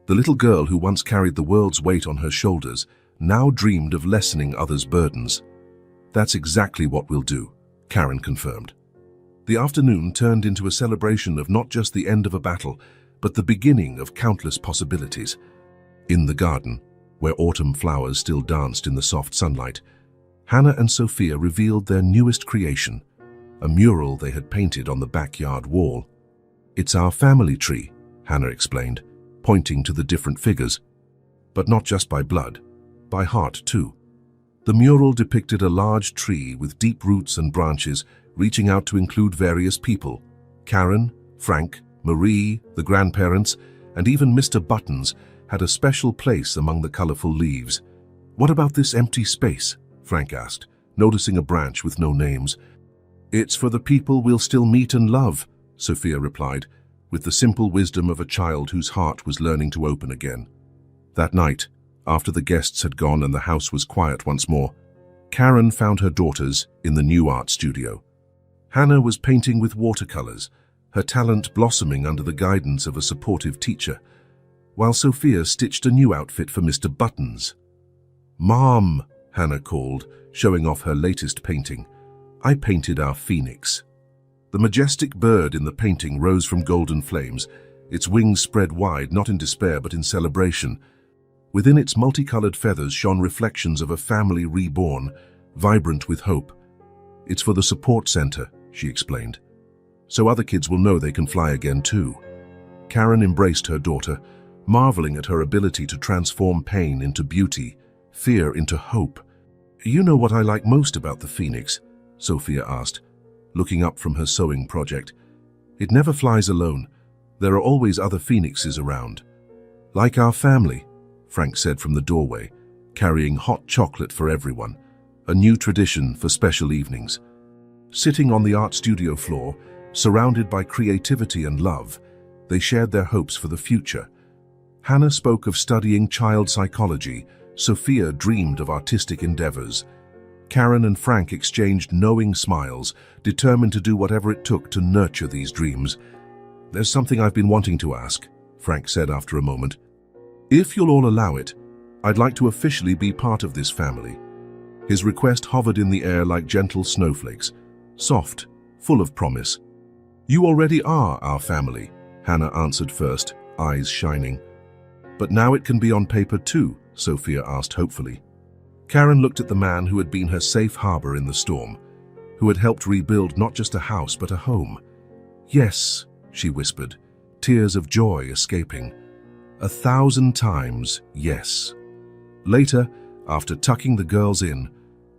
The little girl who once carried the world's weight on her shoulders now dreamed of lessening others' burdens. "That's exactly what we'll do," Karen confirmed. The afternoon turned into a celebration of not just the end of a battle, but the beginning of countless possibilities. In the garden, where autumn flowers still danced in the soft sunlight, Hannah and Sophia revealed their newest creation, a mural they had painted on the backyard wall. "It's our family tree," Hannah explained, pointing to the different figures. "But not just by blood, by heart too." The mural depicted a large tree with deep roots and branches reaching out to include various people. Karen, Frank, Marie, the grandparents, and even Mr. Buttons had a special place among the colorful leaves. "What about this empty space?" Frank asked, noticing a branch with no names. "It's for the people we'll still meet and love," Sophia replied, with the simple wisdom of a child whose heart was learning to open again. That night, after the guests had gone and the house was quiet once more, Karen found her daughters in the new art studio. Hannah was painting with watercolors, her talent blossoming under the guidance of a supportive teacher, while Sophia stitched a new outfit for Mr. Buttons. "Mom," Hannah called, showing off her latest painting. "I painted our phoenix." The majestic bird in the painting rose from golden flames, its wings spread wide, not in despair but in celebration. Within its multicolored feathers shone reflections of a family reborn, vibrant with hope. "It's for the support center," she explained, "so other kids will know they can fly again too." Karen embraced her daughter, marveling at her ability to transform pain into beauty, fear into hope. "You know what I like most about the phoenix?" Sophia asked, looking up from her sewing project. "It never flies alone. There are always other phoenixes around." "Like our family," Frank said from the doorway, carrying hot chocolate for everyone, a new tradition for special evenings. Sitting on the art studio floor, surrounded by creativity and love, they shared their hopes for the future. Hannah spoke of studying child psychology. Sophia dreamed of artistic endeavors. Karen and Frank exchanged knowing smiles, determined to do whatever it took to nurture these dreams. "There's something I've been wanting to ask," Frank said after a moment. "If you'll all allow it, I'd like to officially be part of this family." His request hovered in the air like gentle snowflakes, soft, full of promise. "You already are our family," Hannah answered first, eyes shining. "But now it can be on paper too?" Sophia asked hopefully. Karen looked at the man who had been her safe harbor in the storm, who had helped rebuild not just a house but a home. "Yes," she whispered, tears of joy escaping. 1,000 times yes. Later, after tucking the girls in,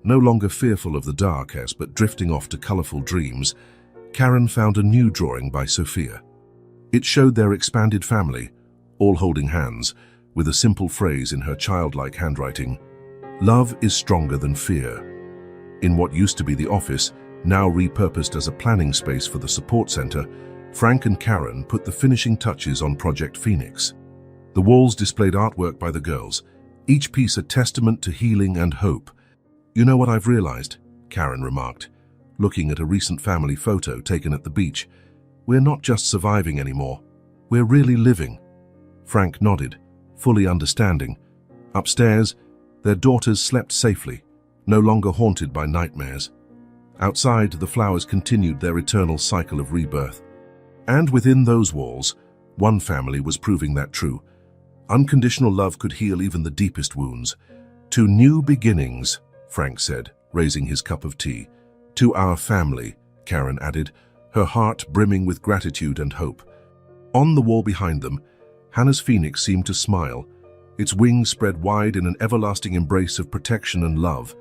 no longer fearful of the dark but drifting off to colorful dreams, Karen found a new drawing by Sophia. It showed their expanded family, all holding hands, with a simple phrase in her childlike handwriting: "Love is stronger than fear." In what used to be the office, now repurposed as a planning space for the support center, Frank and Karen put the finishing touches on Project Phoenix. The walls displayed artwork by the girls, each piece a testament to healing and hope. "You know what I've realized?" Karen remarked, looking at a recent family photo taken at the beach. "We're not just surviving anymore. We're really living." Frank nodded, fully understanding. Upstairs, their daughters slept safely, no longer haunted by nightmares. Outside, the flowers continued their eternal cycle of rebirth. And within those walls, one family was proving that true. Unconditional love could heal even the deepest wounds. "To new beginnings," Frank said, raising his cup of tea. "To our family," Karen added, her heart brimming with gratitude and hope. On the wall behind them, Hannah's phoenix seemed to smile, its wings spread wide in an everlasting embrace of protection and love.